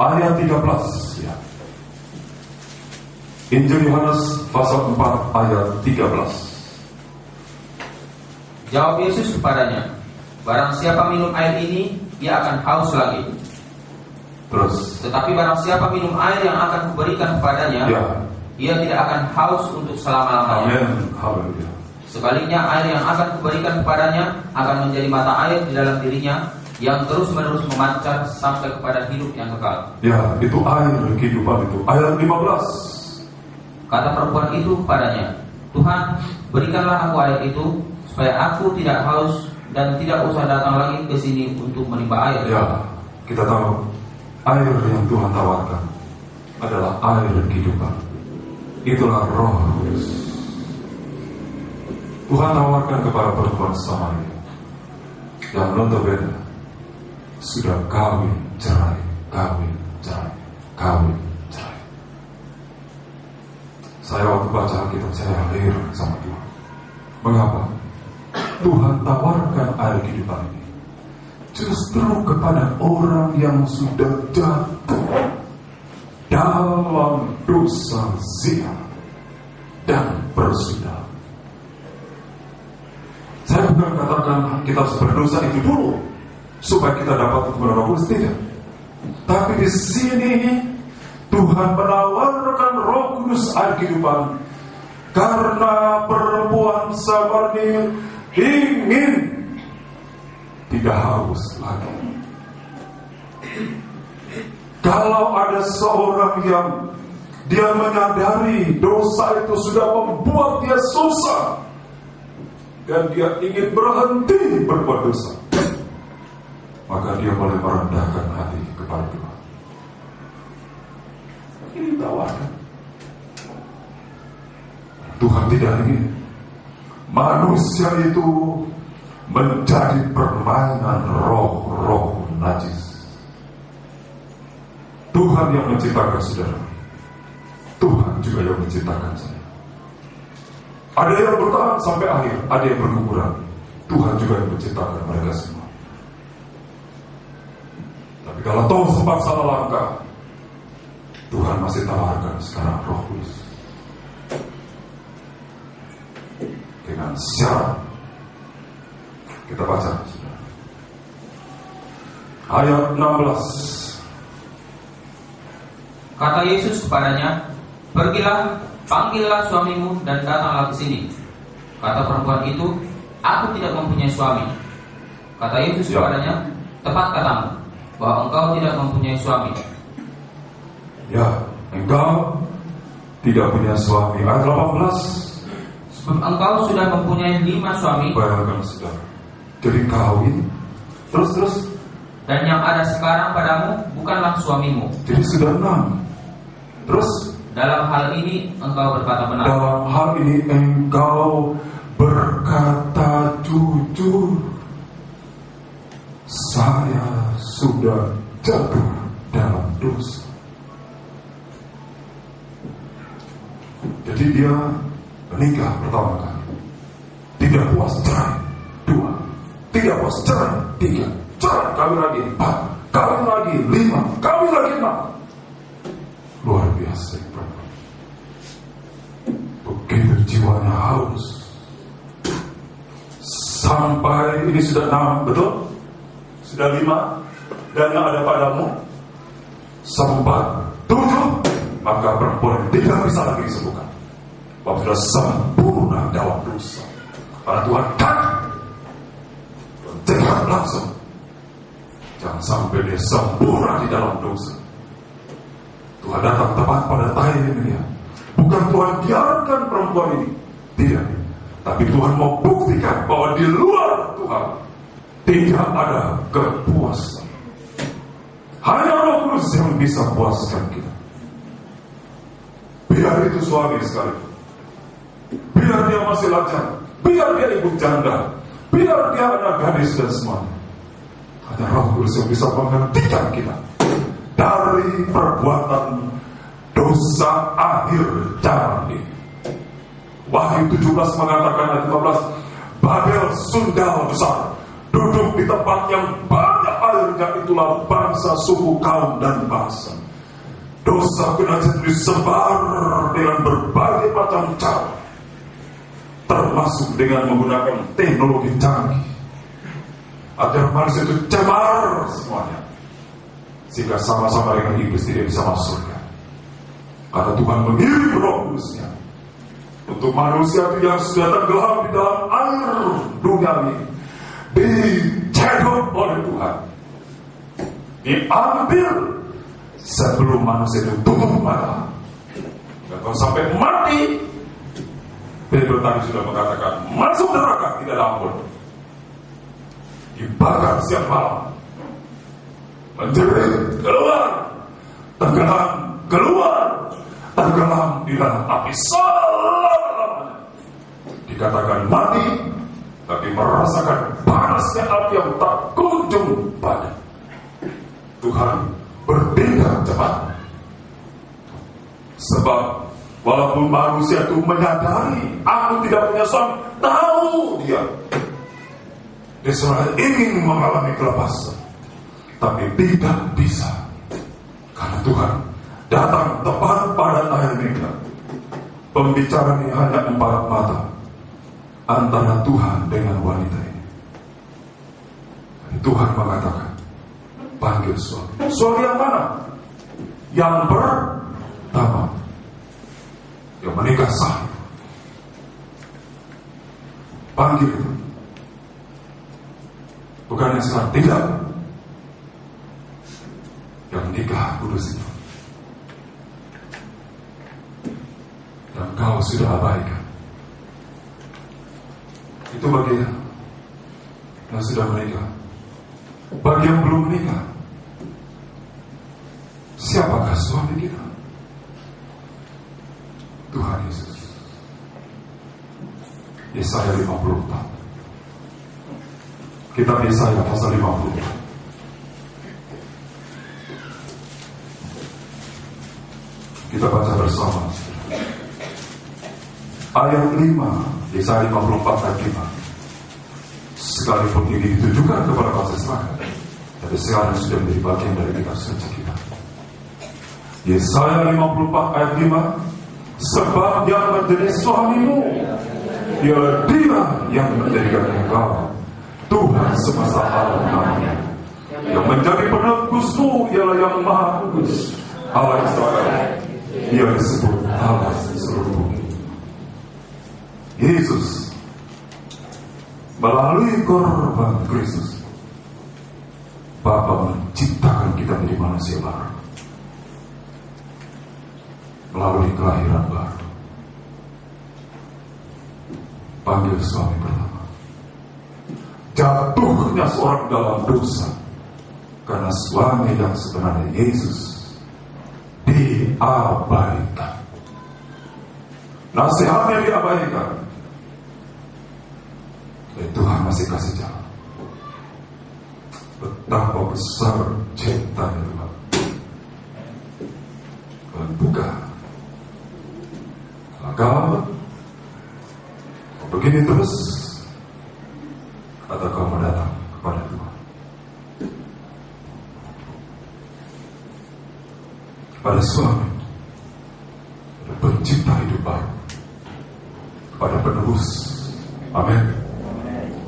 ayat 13. Ya. Injil Yohanes pasal 4 ayat 13. Jawab Yesus kepadanya, "Barang siapa minum air ini, ia akan haus lagi. Terus, tetapi barang siapa minum air yang akan kuberikan kepadanya, ya, ia tidak akan haus untuk selama-lamanya. Amin. Haleluya. Sebaliknya air yang akan kuberikan kepadanya akan menjadi mata air di dalam dirinya, yang terus-menerus memancar sampai kepada hidup yang kekal." Ya, itu air kehidupan itu. Ayat 15. Kata perempuan itu kepadanya, "Tuhan, berikanlah aku air itu, supaya aku tidak haus dan tidak usah datang lagi ke sini untuk menimba air." Ya, kita tahu air yang Tuhan tawarkan adalah air kehidupan. Itulah Roh Kudus. Tuhan tawarkan kepada perempuan Samaria yang notabene sudah kawin cerai. Saya waktu baca Alkitab, saya heran sama Tuhan. Mengapa Tuhan tawarkan air kehidupan ini justru kepada orang yang sudah jatuh dalam dosa zina dan bersaudara? Saya bukan katakan kita harus berdosa itu dulu supaya kita dapat kepada Roh Kudus, tidak. Tapi di sini Tuhan menawarkan Roh Kudus air kehidupan karena perempuan Samaria ingin tidak haus lagi. Kalau ada seorang yang dia menyadari dosa itu sudah membuat dia susah dan dia ingin berhenti berbuat dosa, maka dia boleh merendahkan hati kepada Tuhan. Ini tawarkan. Tuhan tidak ingin manusia itu menjadi permainan roh-roh najis. Tuhan yang menciptakan saudara, Tuhan juga yang menciptakan saya. Ada yang bertahan sampai akhir, ada yang berguguran. Tuhan juga yang menciptakan mereka semua. Tapi kalau toh sempat salah langkah, Tuhan masih tawarkan sekarang Roh Kudus dengan syarat. Kita baca ayat 16. Kata Yesus kepadanya, "Pergilah, panggillah suamimu dan datanglah ke sini." Kata perempuan itu, "Aku tidak mempunyai suami." Kata Yesus kepadanya, "Tepat katamu, bahwa engkau tidak mempunyai suami." Ya, engkau tidak punya suami. Ayat 18. Sebab engkau sudah mempunyai 5 suami. Bayangkan saudara, jadi kawin terus dan yang ada sekarang padamu bukanlah suamimu. jadi sudah 6. Terus dalam hal ini engkau berkata benar. Dalam hal ini engkau berkata jujur. sudah jatuh dalam dosa. Jadi dia menikah pertama kali, tidak puas cerai, 2, tidak puas cerai, 3, cerai, kawin lagi 4, kawin lagi 5, kawin lagi 6. Luar biasa. Begitu jiwanya haus. Sampai ini sudah 6, betul? Sudah 5, dan yang ada padamu sempat 7, maka perempuan tidak bisa lagi disembuhkan. Bahwa sudah sempurna dalam dosa. Karena Tuhan cegah langsung. Jangan sampai dia sempurna di dalam dosa. Tuhan datang tepat pada timingnya. Bukan Tuhan biarkan perempuan ini, tidak. Tapi Tuhan mau buktikan bahwa di luar Tuhan tidak ada kepuasan. Hanya Roh Kudus yang bisa puaskan kita. Biar itu suami sekalipun, biar dia masih lajang, biar dia ibu janda, biar dia anak gadis dan semuanya. Hanya Roh Kudus yang bisa menghentikan kita dari perbuatan dosa akhir zaman ini. Wahyu 17 mengatakan ayat 15, Babel sundal besar, duduk di tempat yang banyak airnya, itulah bangsa, suku, kaum, dan bahasa. Dosa kenajisan disebar dengan berbagai macam cara, termasuk dengan menggunakan teknologi canggih, agar manusia itu cemar semuanya, sehingga sama-sama dengan iblis tidak bisa masuk surga. Karena Tuhan mengirim Roh Kudusnya untuk manusia yang sudah tenggelam di dalam air dunia ini, dicedok oleh Tuhan, diambil sebelum manusia itu tutup mata. Dan kalau sampai mati, Bible tadi sudah mengatakan masuk neraka tidak ada ampun, dibakar siang malam, menjerit keluar, tenggelam keluar, tenggelam di dalam api selama-lamanya. Dikatakan mati, tapi merasakan panasnya api yang tak kunjung padam. Tuhan bertindak cepat. Sebab walaupun manusia itu menyadari aku tidak punya suami, tahu dia sebenarnya ingin mengalami kelepasan, tapi tidak bisa, karena Tuhan datang tepat pada timingnya. Pembicaraan ini hanya 4 mata antara Tuhan dengan wanita ini. Tuhan mengatakan, panggil suami. Suami yang mana? Yang pertama, yang menikah sah. Panggil itu. Bukan yang sekarang, tidak. Yang nikah kudus itu. Dan kau sudah abaikan. Itu bagi yang sudah menikah. Bagi yang belum menikah, siapakah suami kita? Tuhan Yesus. Yesaya 54. Kitab Yesaya pasal 54. Kita baca bersama. Ayat 5, Yesaya 54 ayat 5. Sekalipun ini ditujukan kepada bangsa Israel, tapi sekarang sudah menjadi bagian dari kitab suci kita. Yesaya 54 ayat 5. Sebab yang menjadi suamimu ialah Dia yang menjadikan engkau Tuhan semesta alam namanya. Yang menjadi penebusmu ialah Yang Maha Kudus, Allah Israel. Dia disebut Allah di seluruh bumi. Yesus melalui korban Kristus, Bapa menciptakan kita menjadi manusia baru melalui kelahiran baru. Panggil suami pertama. Jatuhnya seorang dalam dosa karena suami yang sebenarnya Yesus diabaikan. Nasihatnya diabaikan. Dan Tuhan masih kasih jalan. betapa besar cintanya Tuhan. Tuhan buka. Kalau begini terus, atau kau mau datang kepada Tuhan, pada suami, pada pencipta hidup baru, pada penebus, amin,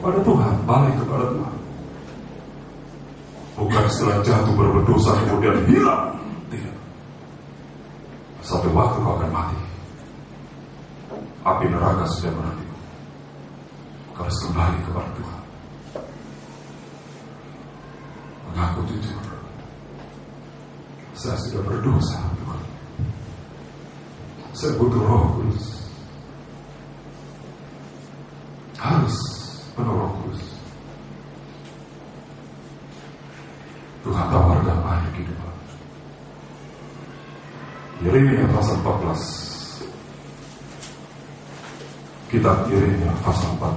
pada Tuhan, balik kepada Tuhan. Bukan setelah jatuh berbuat dosa kemudian hilang, tidak. Sampai waktu kau akan mati, api neraka sudah menanti. Kau harus kembali kepada Tuhan, mengaku jujur, saya sudah berdosa Tuhan, saya butuh Roh Kudus, harus penuh Roh Kudus. Tuhan tawarkan air kehidupan. Yeremia pasal 14. Kitab Yeremia pasal 14.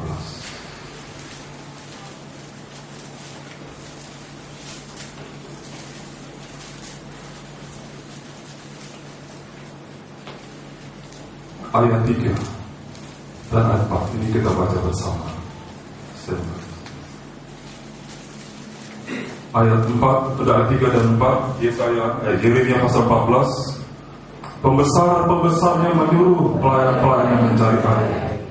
Ayat 3 dan ayat 4 ini kita baca bersama. Ayat 4, ayat 3 dan 4 Yeremia pasal 14. Pembesar-pembesarnya menyuruh pelayan-pelayannya mencari air.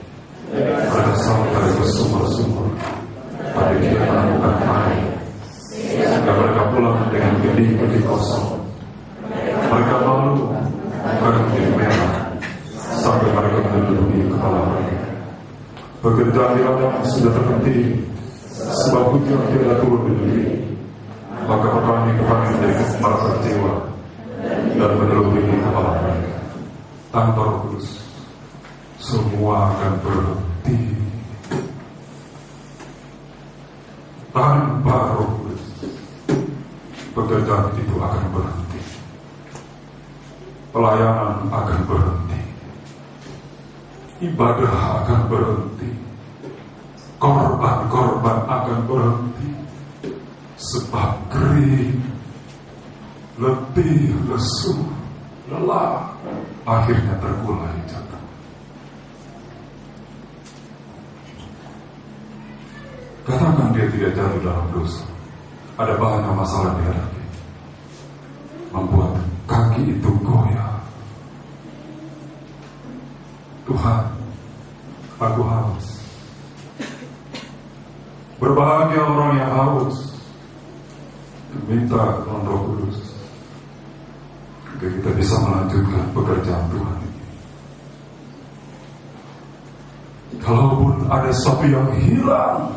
Mereka sampai dari bersumber-sumber, tapi tidak menemukan air. Sehingga mereka pulang dengan gedi-gedi kosong. Mereka malu, bukan menjadi merah, sampai mereka menduduki kepala mereka. Pekerjaan di ladang sudah terhenti, sebab hujan tidak turun di negeri. Maka petani-petani menjadi merasa kecewa dan menyeluruhi kepala mereka. Tanpa Roh Kudus, semua akan berhenti. Tanpa Roh Kudus, pekerjaan itu akan berhenti, pelayanan akan berhenti, ibadah akan berhenti, korban-korban akan berhenti, sebab kering, letih, lesu, lelah, akhirnya terkulai jatuh. Katakan dia tidak jatuh dalam dosa. Ada banyak masalah dihadapi, membuat kaki itu goyah. Tuhan, aku haus. Berbahagia orang yang haus, minta Roh Kudus agar kita bisa melanjutkan pekerjaan Tuhan ini. Kalaupun ada sesuatu yang hilang,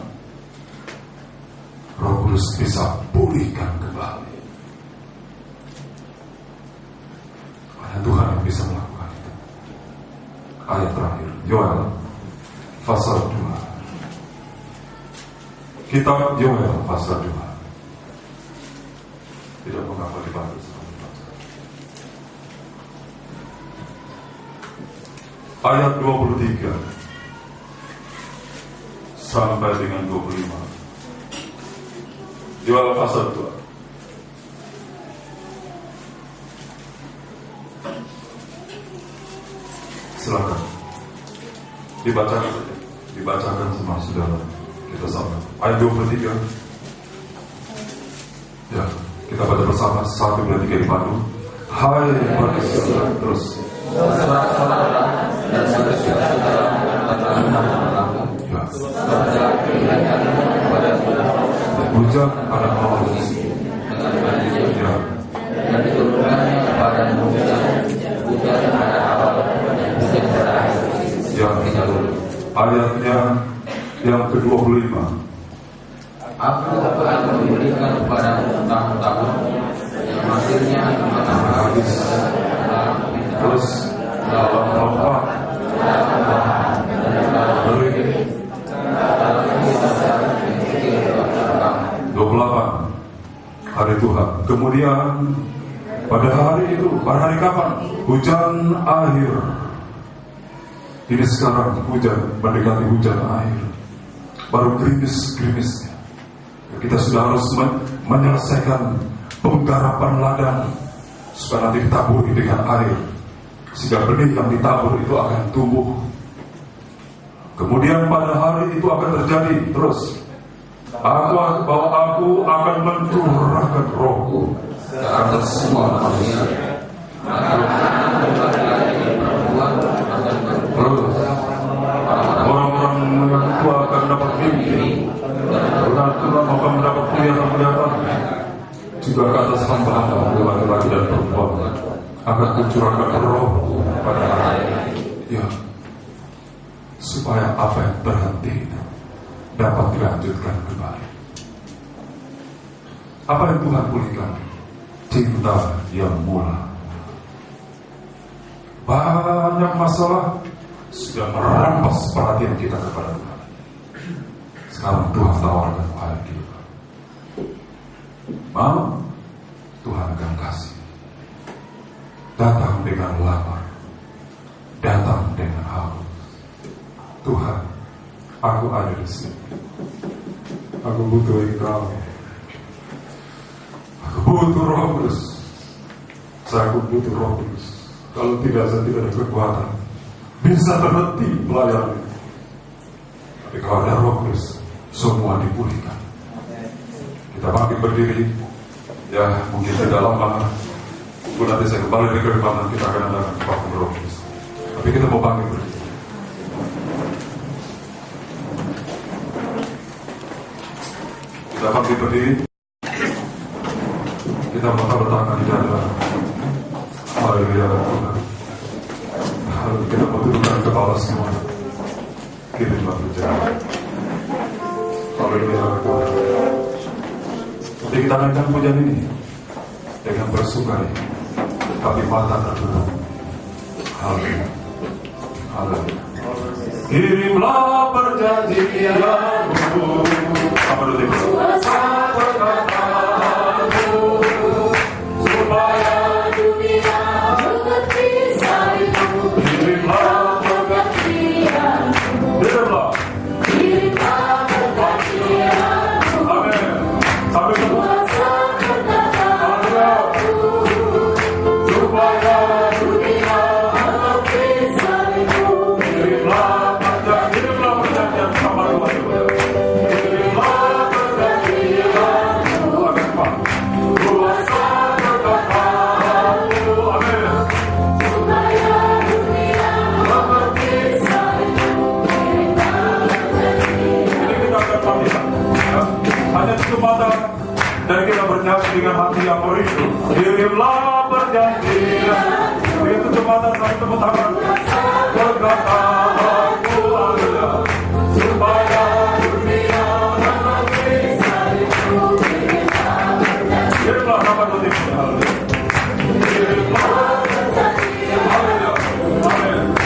Roh Kudus bisa pulihkan kembali. Hanya Tuhan yang bisa melakukan itu. Ayat terakhir, Yoel pasal 2. Kitab Yoel pasal 2. Tidak mengapa dibantu sekali baca. Ayat 23 sampai dengan 25. Yoel pasal 2. Silakan dibacakan saja, dibacakan sama saudara kita sama. Ayat 23. Ya, kita baca bersama 1, 2, 3 dipandu. Hai manusia, terus Saudara-saudara dan saudara-saudara hujan pada Allah ya. Dan diturunkannya kepada hujan pada awal dan hujan pada akhir. Yang ayatnya yang ke-25. Aku akan memberikan kepada tahun-tahun yang hasilnya akan habis. Terus dalam lompat beri 28 hari Tuhan. Kemudian pada hari itu, pada hari kapan? Hujan akhir. Ini sekarang hujan, mendekati hujan akhir. Baru gerimis-gerimisnya. kita sudah harus menyelesaikan penggarapan ladang supaya nanti ditaburi dengan air, sehingga benih yang ditabur itu akan tumbuh. Kemudian pada hari itu akan terjadi terus, bahwa aku akan mencurahkan rohku ke atas semua manusia. Orang-orang yang tua akan mendapat mimpi, anak-anak akan mendapat penglihatan. Juga ke atas hamba-hamba laki-laki dan perempuan akan kucurahkan rohku pada hari ya, supaya apa yang berhenti dapat dilanjutkan kembali. Apa yang Tuhan pulihkan? Cinta yang mula. Banyak masalah sudah merampas perhatian kita kepada Tuhan. Sekarang Tuhan tawarkan air kita. Mau? Tuhan akan kasih. Datang dengan lapar, datang dengan haus. Tuhan, aku ada di sini. Aku butuh Engkau. Aku butuh Roh Kudus. Aku butuh Roh Kudus. Kalau tidak, saya tidak ada kekuatan bisa berhenti melayani. Tapi kalau ada Roh Kudus, semua dipulihkan. Kita bangkit berdiri. Ya, mungkin tidak lama. Nanti saya kembali dari kehormatan, kita akan adakan waktu Roh Kudus. Tapi kita mau bangkit berdiri. Kita bangkit berdiri. Kita bakal bertangan di dada. Haleluya Tuhan. Haleluya. Kita mau tundukkan kepala semua. Kirimlah berjalan. Haleluya Tuhan. Nanti kita naikkan pujian ini dengan bersukai, tapi mata tertutup. Haleluya. Haleluya. Kirimlah perjanjianmu. Apa dulu? Kuasa berkatamu supaya dunia mengerti salibmu. Kirimlah perjanjianmu. Kirimlah perjanjianmu. Amin. Sampai ketemu. Kuasa berkatamu supaya dunia mengerti salibmu. Kirimlah perjanjian sama Tuhan. Hanya tutup mata dan kita bernyanyi dengan hati yang merindu. Kirimlah perjanjian. Kita tutup mata sampai tepuk tangan. Berkataku ada supaya dunia mengerti salibmu. Kirimlah nama Tuhan. Kirimlah perjanjian. Amin.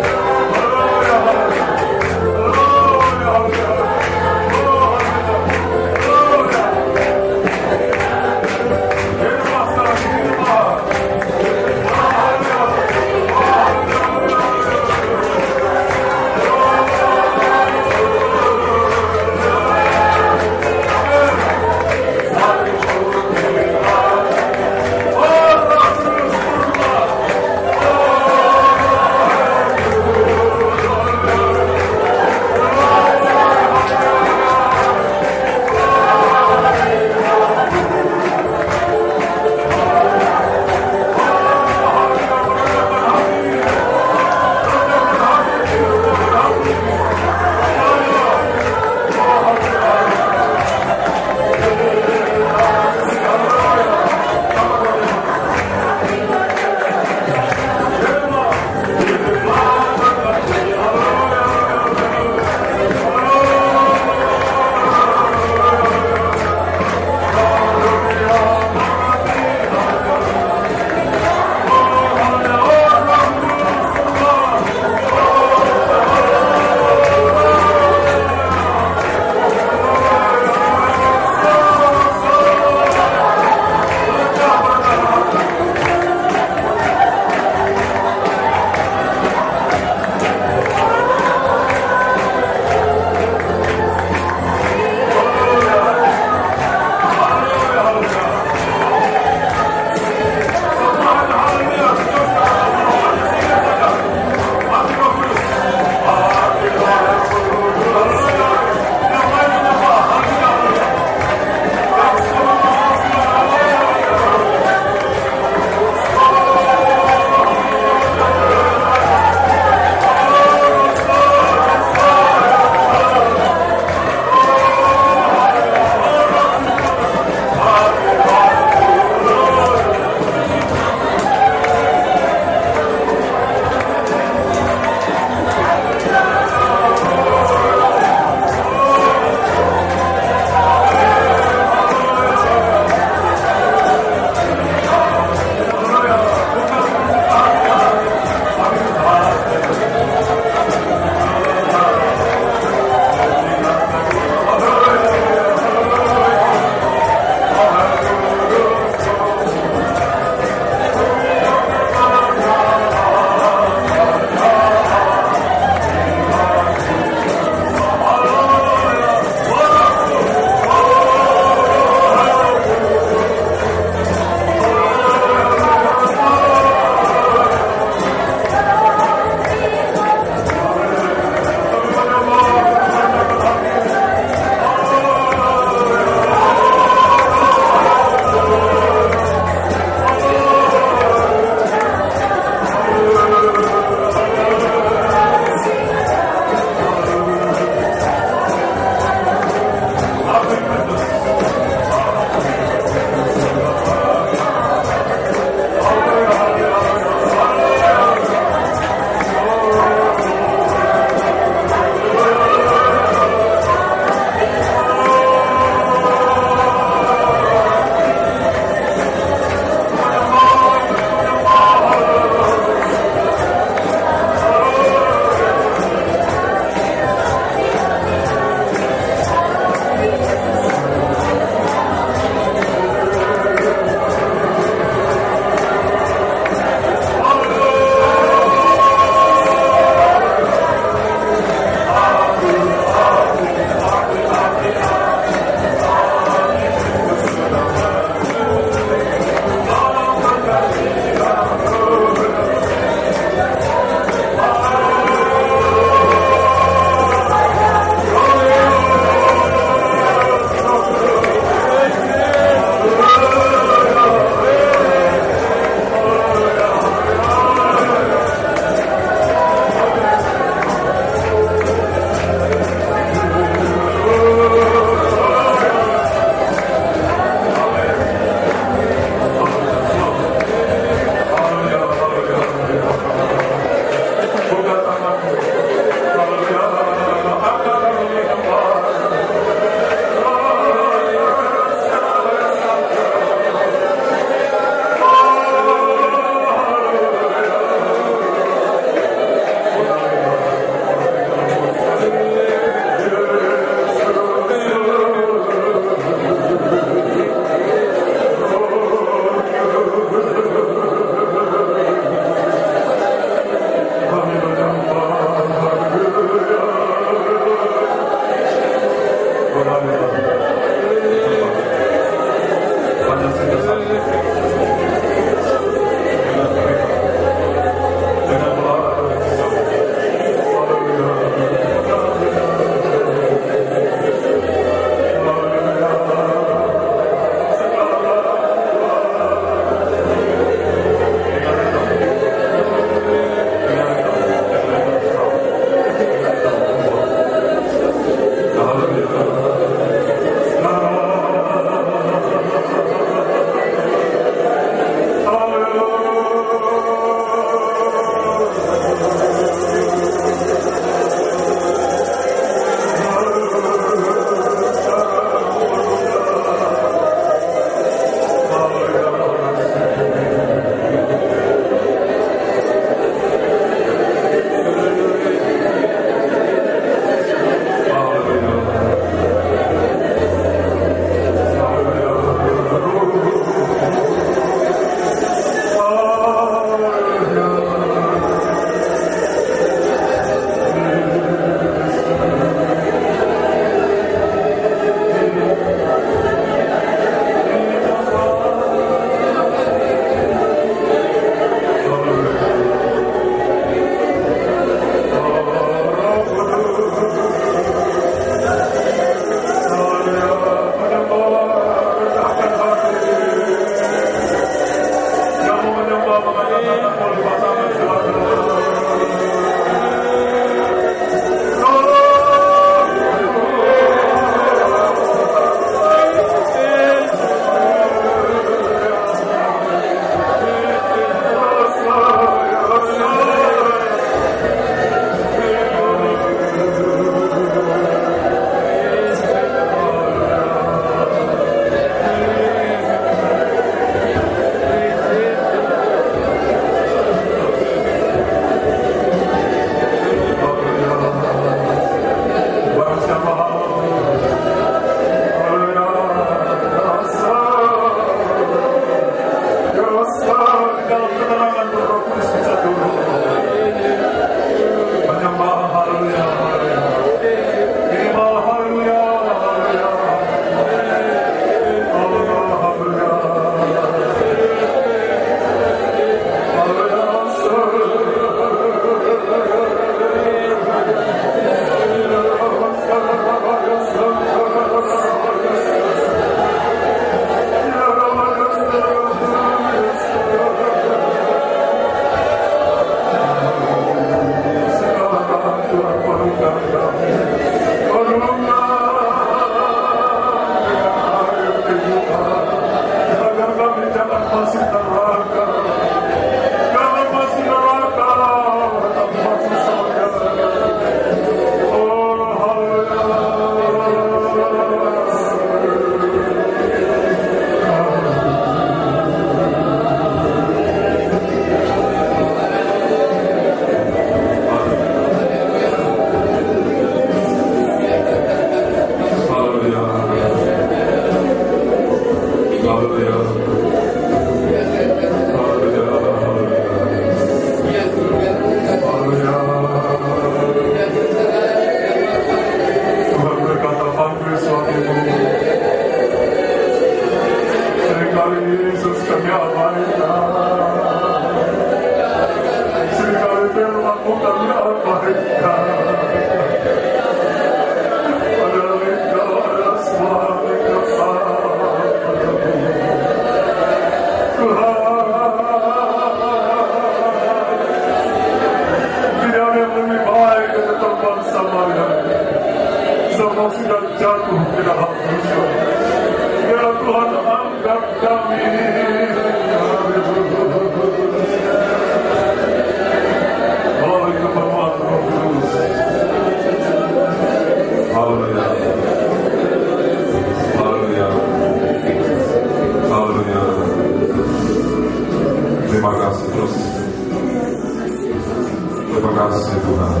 kasih Tuhan,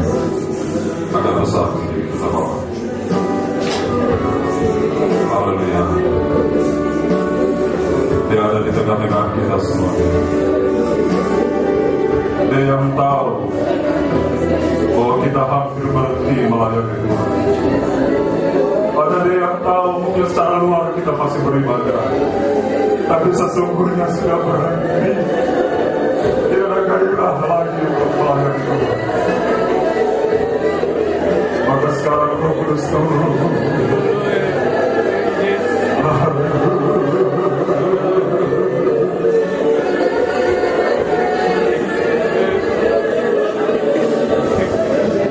ada besar di kita Bapa. Haleluya. Dia ada di tengah-tengah kita semua. Dia yang tahu bahwa kita hampir berhenti melayani Tuhan. Ada dia yang tahu mungkin secara luar kita masih beribadah, tapi sesungguhnya sudah berhenti. Tidak ada gairah lagi untuk melayani Tuhan. Maka sekarang Roh Kudus turun.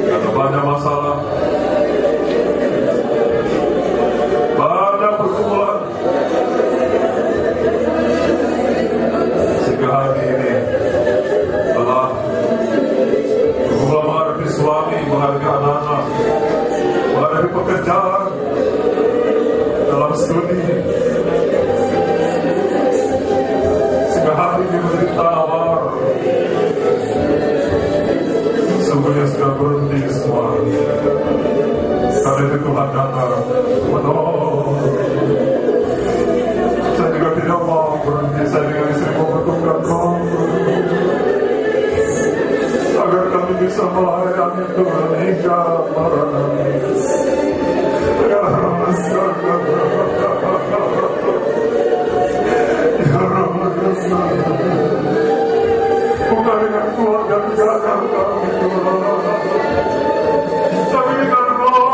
Karena banyak masalah, banyak pergumulan, sehingga hari ini telah pergumulan menghadapi suami, menghadapi anak-anak, menghadapi pekerjaan, dalam studi, sehingga hari ini menjadi tawar. Sungguhnya sudah berhenti semua. Karena itu Tuhan datang menolong. Saya juga tidak mau berhenti. Saya dengan istri membutuhkan Roh agar kami bisa melayani Tuhan hingga Maranatha. Ya Rabbana, bukan dengan keluarga negara kami Tuhan, tapi dengan Roh.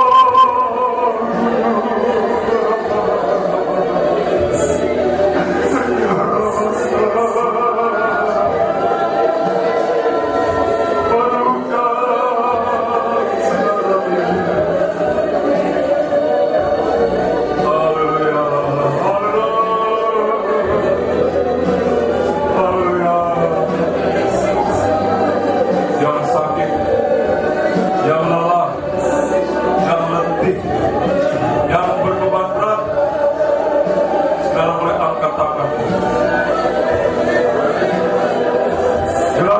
Ya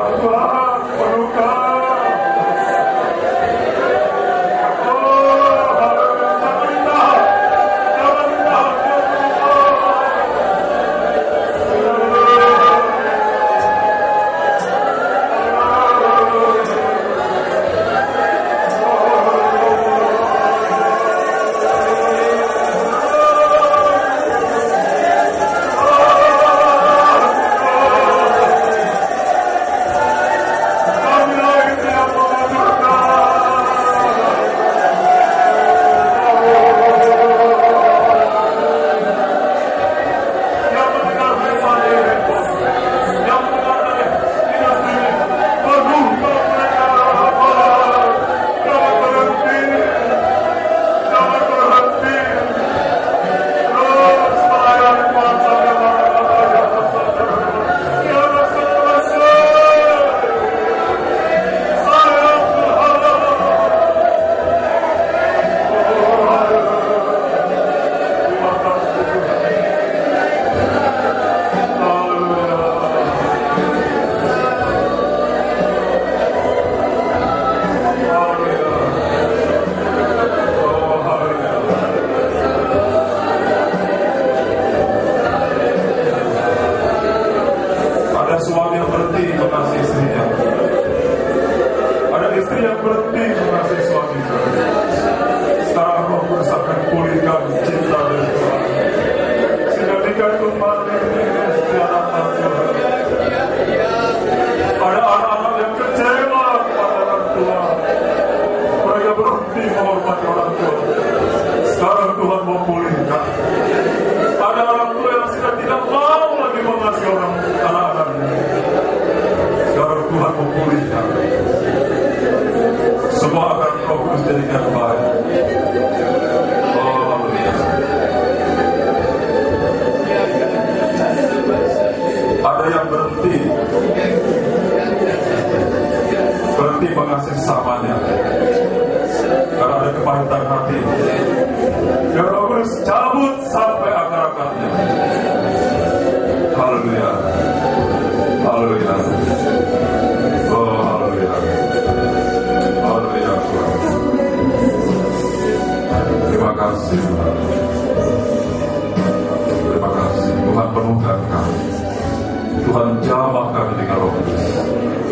dengan Roh Kudus.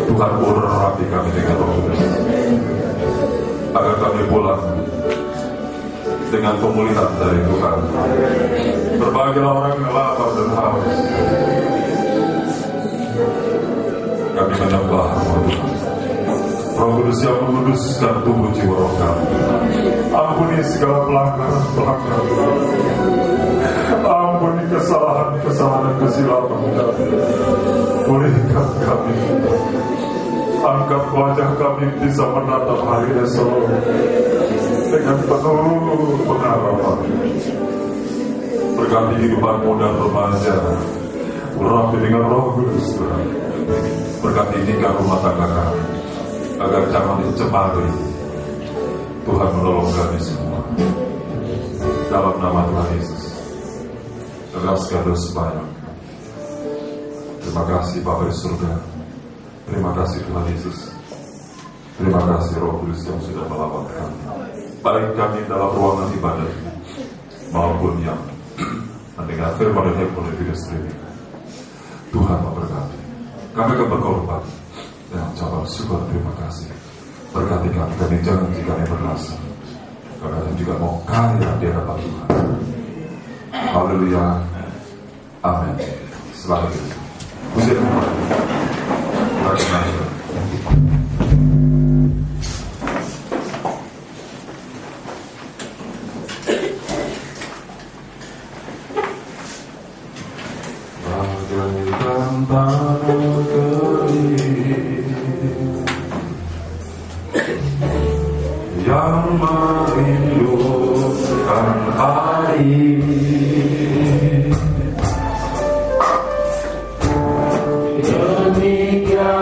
Tuhan urapi kami dengan Roh Kudus, agar kami pulang dengan pemulihan dari Tuhan. Berbahagialah orang yang lapar dan haus. Kami menyembah Tuhan. Roh Kudus yang menguduskan tubuh jiwa roh kami. Ampuni segala pelanggaran. Ampuni kesalahan dan kesilapan kami. Pulihkan kami. Angkat wajah kami bisa menatap hari esok dengan penuh pengharapan. Berkati kehidupan muda remaja, urapi dengan Roh Kudus Tuhan. Berkati nikah rumah tangga kami, agar jangan dicemari. Tuhan menolong kami semua. Dalam nama Tuhan Yesus, tegaskan dosa banyak. Terima kasih Bapa di surga. Terima kasih Tuhan Yesus. Terima kasih Roh Kudus yang sudah melawat kami, baik kami dalam ruangan ibadah maupun yang mendengar firman dan handphone video streaming. Tuhan memberkati. Kami akan berkorban dan ucapan syukur terima kasih. Berkati kami dan jangan jika kami berdosa. Kami juga mau kaya di hadapan Tuhan. Haleluya. Amin. Selamat itu. Puji Tuhan. Bagaikan tanah kering yang merindukan air, demikianlah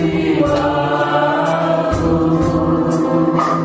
jiwaku merasakan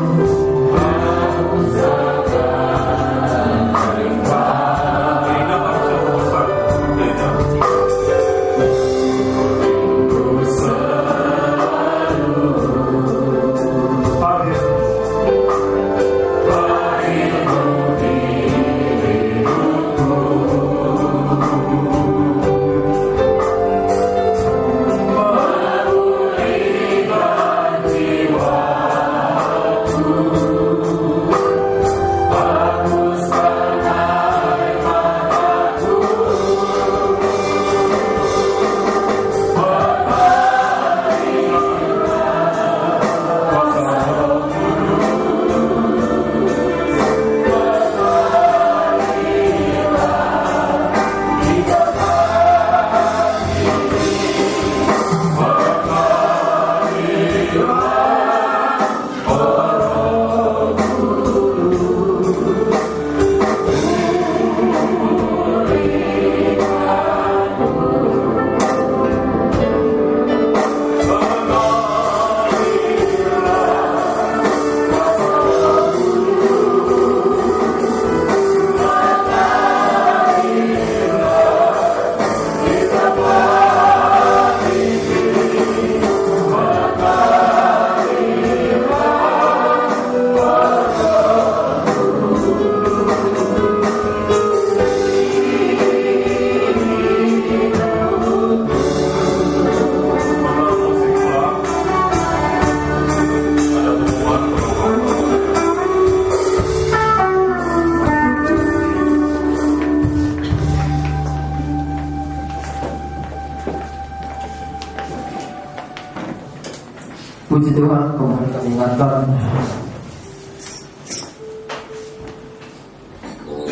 Puji Tuhan, kembali kami ingatkan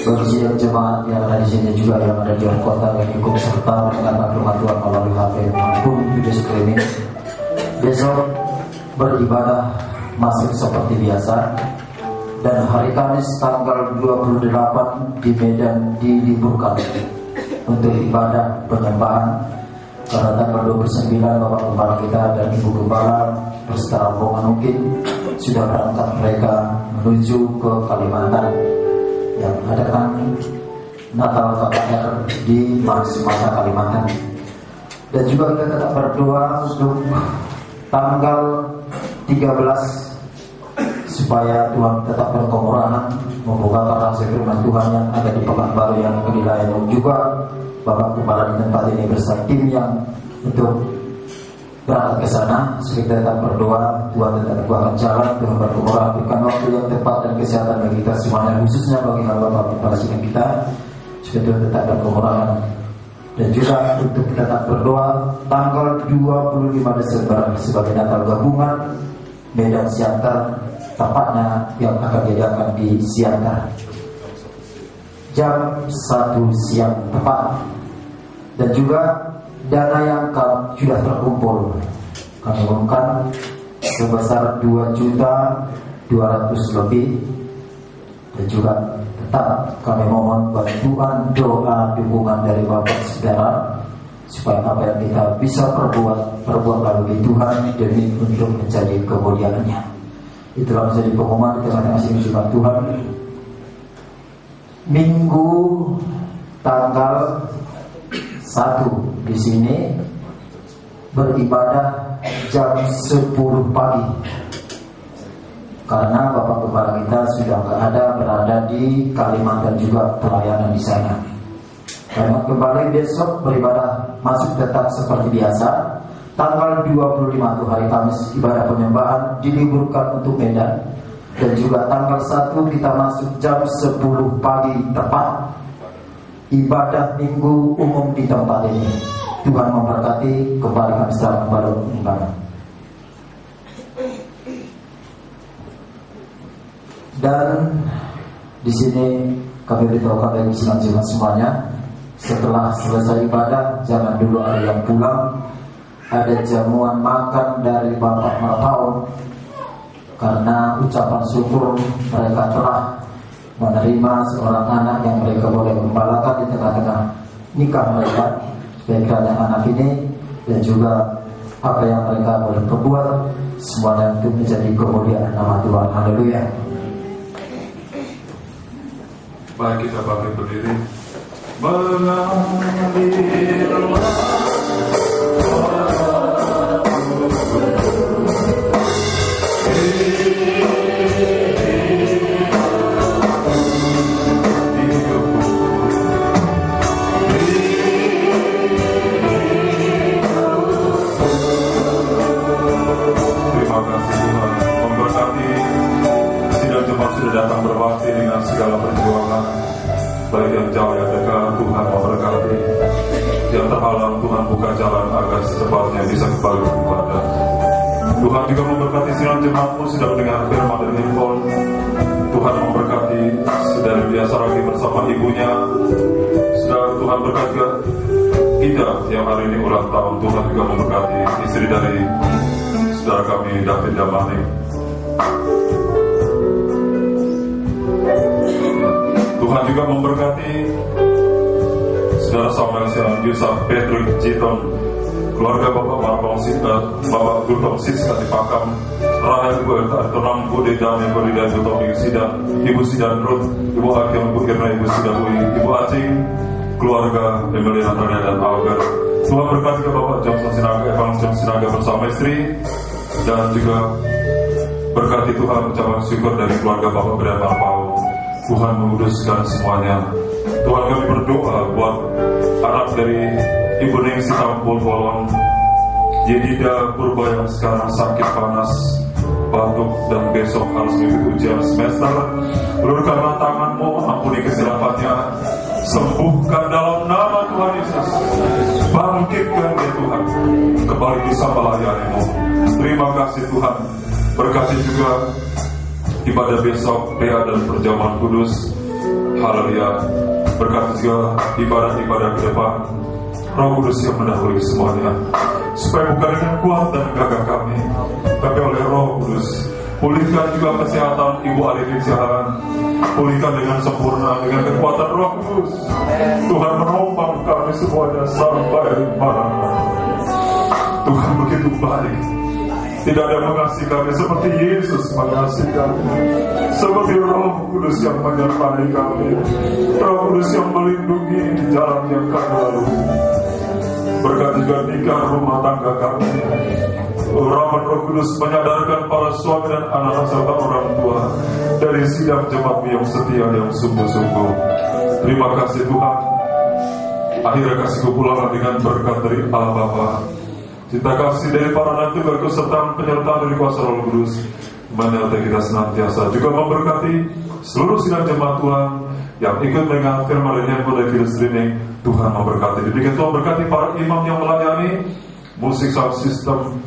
bagi sidang jemaat yang ada di sini juga yang ada di luar kota yang ikut serta mendengarkan firman Tuhan melalui HP maupun video streaming. Besok beribadah masih seperti biasa, dan hari Kamis tanggal 28 di Medan diliburkan untuk ibadah penyembahan, karena tanggal 29 Bapak Gembala kita dan Ibu Gembala beserta rombongan mungkin sudah berangkat mereka menuju ke Kalimantan yang mengadakan Natal KKR di Masa Kalimantan. Dan juga kita tetap berdoa untuk tanggal 13 supaya Tuhan tetap berkemurahan membukakan rahasia firman Tuhan yang ada di Pekanbaru yang kedilaian. Juga Bapak Gembala di tempat ini bersama tim yang untuk berangkat ke sana. Kita tetap berdoa, Tuhan tetap bukakan jalan, Tuhan berkemurahan, berikan waktu yang tepat dan kesehatan bagi kita semuanya, khususnya bagi hamba presiden kita, supaya Tuhan tetap berkemurahan. Dan juga untuk kita tetap berdoa tanggal 25 Desember sebagai Natal gabungan Medan Siantar, tepatnya yang akan diadakan di Siantar jam 1 siang tepat. Dan juga dana yang sudah terkumpul kami umumkan sebesar 2.200.000 lebih. Dan juga tetap kami mohon bantuan doa dukungan dari Bapak Saudara supaya apa yang kita bisa perbuat lalu di Tuhan demi untuk menjadi kemuliaan-Nya. Itulah menjadi pengumuman di tengah-tengah firman Tuhan. Minggu tanggal 1 di sini beribadah jam 10 pagi. Karena Bapak Gembala kita sudah nggak ada, berada di Kalimantan juga pelayanan di sana. Kalimat kembali besok beribadah masuk tetap seperti biasa. Tanggal 25 itu hari Kamis ibadah penyembahan diliburkan untuk Medan. Dan juga tanggal 1 kita masuk jam 10 pagi tepat. Ibadah minggu umum di tempat ini. Tuhan memberkati, kembali kami selamat kepada ibadah. Dan di sini kami beritahukan bagi jemaat semuanya, setelah selesai ibadah jangan dulu ada yang pulang. Ada jamuan makan dari Bapak Marpao, karena ucapan syukur mereka telah menerima seorang anak yang mereka boleh gembalakan di tengah-tengah nikah mereka sebagai kerajaan anak ini. Dan juga apa yang mereka boleh perbuat semuanya untuk menjadi kemuliaan nama Tuhan. Haleluya. Baik, kita bangkit berdiri. Mengalirlah sudah datang berbakti dengan segala perjuangan, baik yang jauh yang dekat. Tuhan memberkati. Yang terhalang Tuhan buka jalan agar secepatnya bisa kembali beribadah. Tuhan juga memberkati sinar jemaatmu sudah mendengar firman dari handphone. Tuhan memberkati saudari biasa lagi bersama ibunya. Sudah Tuhan berkati kita yang hari ini ulang tahun. Tuhan juga memberkati istri dari saudara kami David Damani. Tuhan juga memberkati saudara Samuel Yusuf Patrick Jiton, keluarga Bapak Marpong Bapak Gultong Siska di Pakam, Rahel Ibu Tonang Bude Dami Korida Ibu Toming Sidan, Ibu Sidan Ruth, Ibu Hakim Ibu Irna Ibu Sidan Ui, Ibu Acing, keluarga Emily Natalia dan Algar. Tuhan berkati ke Bapak Johnson Sinaga, Evangelis Sinaga bersama istri. Dan juga berkati Tuhan ucapan syukur dari keluarga Bapak Brian Marpao. Tuhan menguduskan semuanya. Tuhan kami berdoa buat anak dari Ibu Ningsi Tampul Bolong, Yedida Purba yang sekarang sakit panas, batuk dan besok harus mengikuti ujian semester. Ulurkanlah tangan-Mu, ampuni kesilapannya, sembuhkan dalam nama Tuhan Yesus. Bangkitkan dia Tuhan, kembali bisa melayani-Mu. Terima kasih Tuhan. Berkati juga ibadah besok, Rea dan perjamuan kudus. Haleluya. Berkati juga ibadah-ibadah ke depan. Roh Kudus yang mendahului semuanya, supaya bukan dengan kuat dan gagah kami, tapi oleh Roh Kudus. Pulihkan juga kesehatan Ibu Arifin Siaran. Pulihkan dengan sempurna dengan kekuatan Roh Kudus. Tuhan menolong kami semuanya sampai mana-mana. Tuhan begitu baik. Tidak ada yang mengasihi kami seperti Yesus mengasihi kami, seperti Roh Kudus yang menyertai kami, Roh Kudus yang melindungi di jalan yang kami lalui. Berkat juga nikah rumah tangga kami. Rahmat Roh Kudus menyadarkan para suami dan anak serta orang tua dari sidang jemaat yang setia yang sungguh-sungguh. Terima kasih Tuhan. Akhirnya kasih kepulangan dengan berkat dari Allah Bapa, cinta kasih dari para nabi, kesertaan penyertaan dari kuasa Roh Kudus menyertai kita senantiasa, juga memberkati seluruh sidang jemaat Tuhan yang ikut mendengar firman dan handphone dari video streaming. Tuhan memberkati. Demikian Tuhan berkati para imam yang melayani musik, sound system,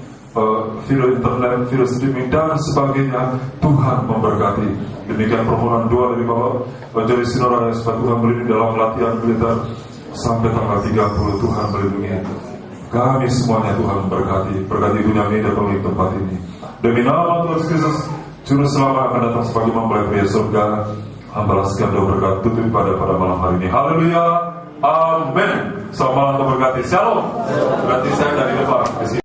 video internet, video streaming dan sebagainya. Tuhan memberkati. Demikian permohonan doa dari Bapak Majelis Sinora supaya Tuhan melindungi dalam latihan militer sampai tanggal 30. Tuhan melindungi kami semuanya. Tuhan memberkati. Berkati dunia ini dan pemilik tempat ini. Demi nama Tuhan Yesus Juru Selamat akan datang sebagai mempelai pria surga. Hambalah sekian doa berkat tutup pada malam hari ini. Haleluya. Amin. Selamat malam, berkati. Shalom. Berarti saya dari depan.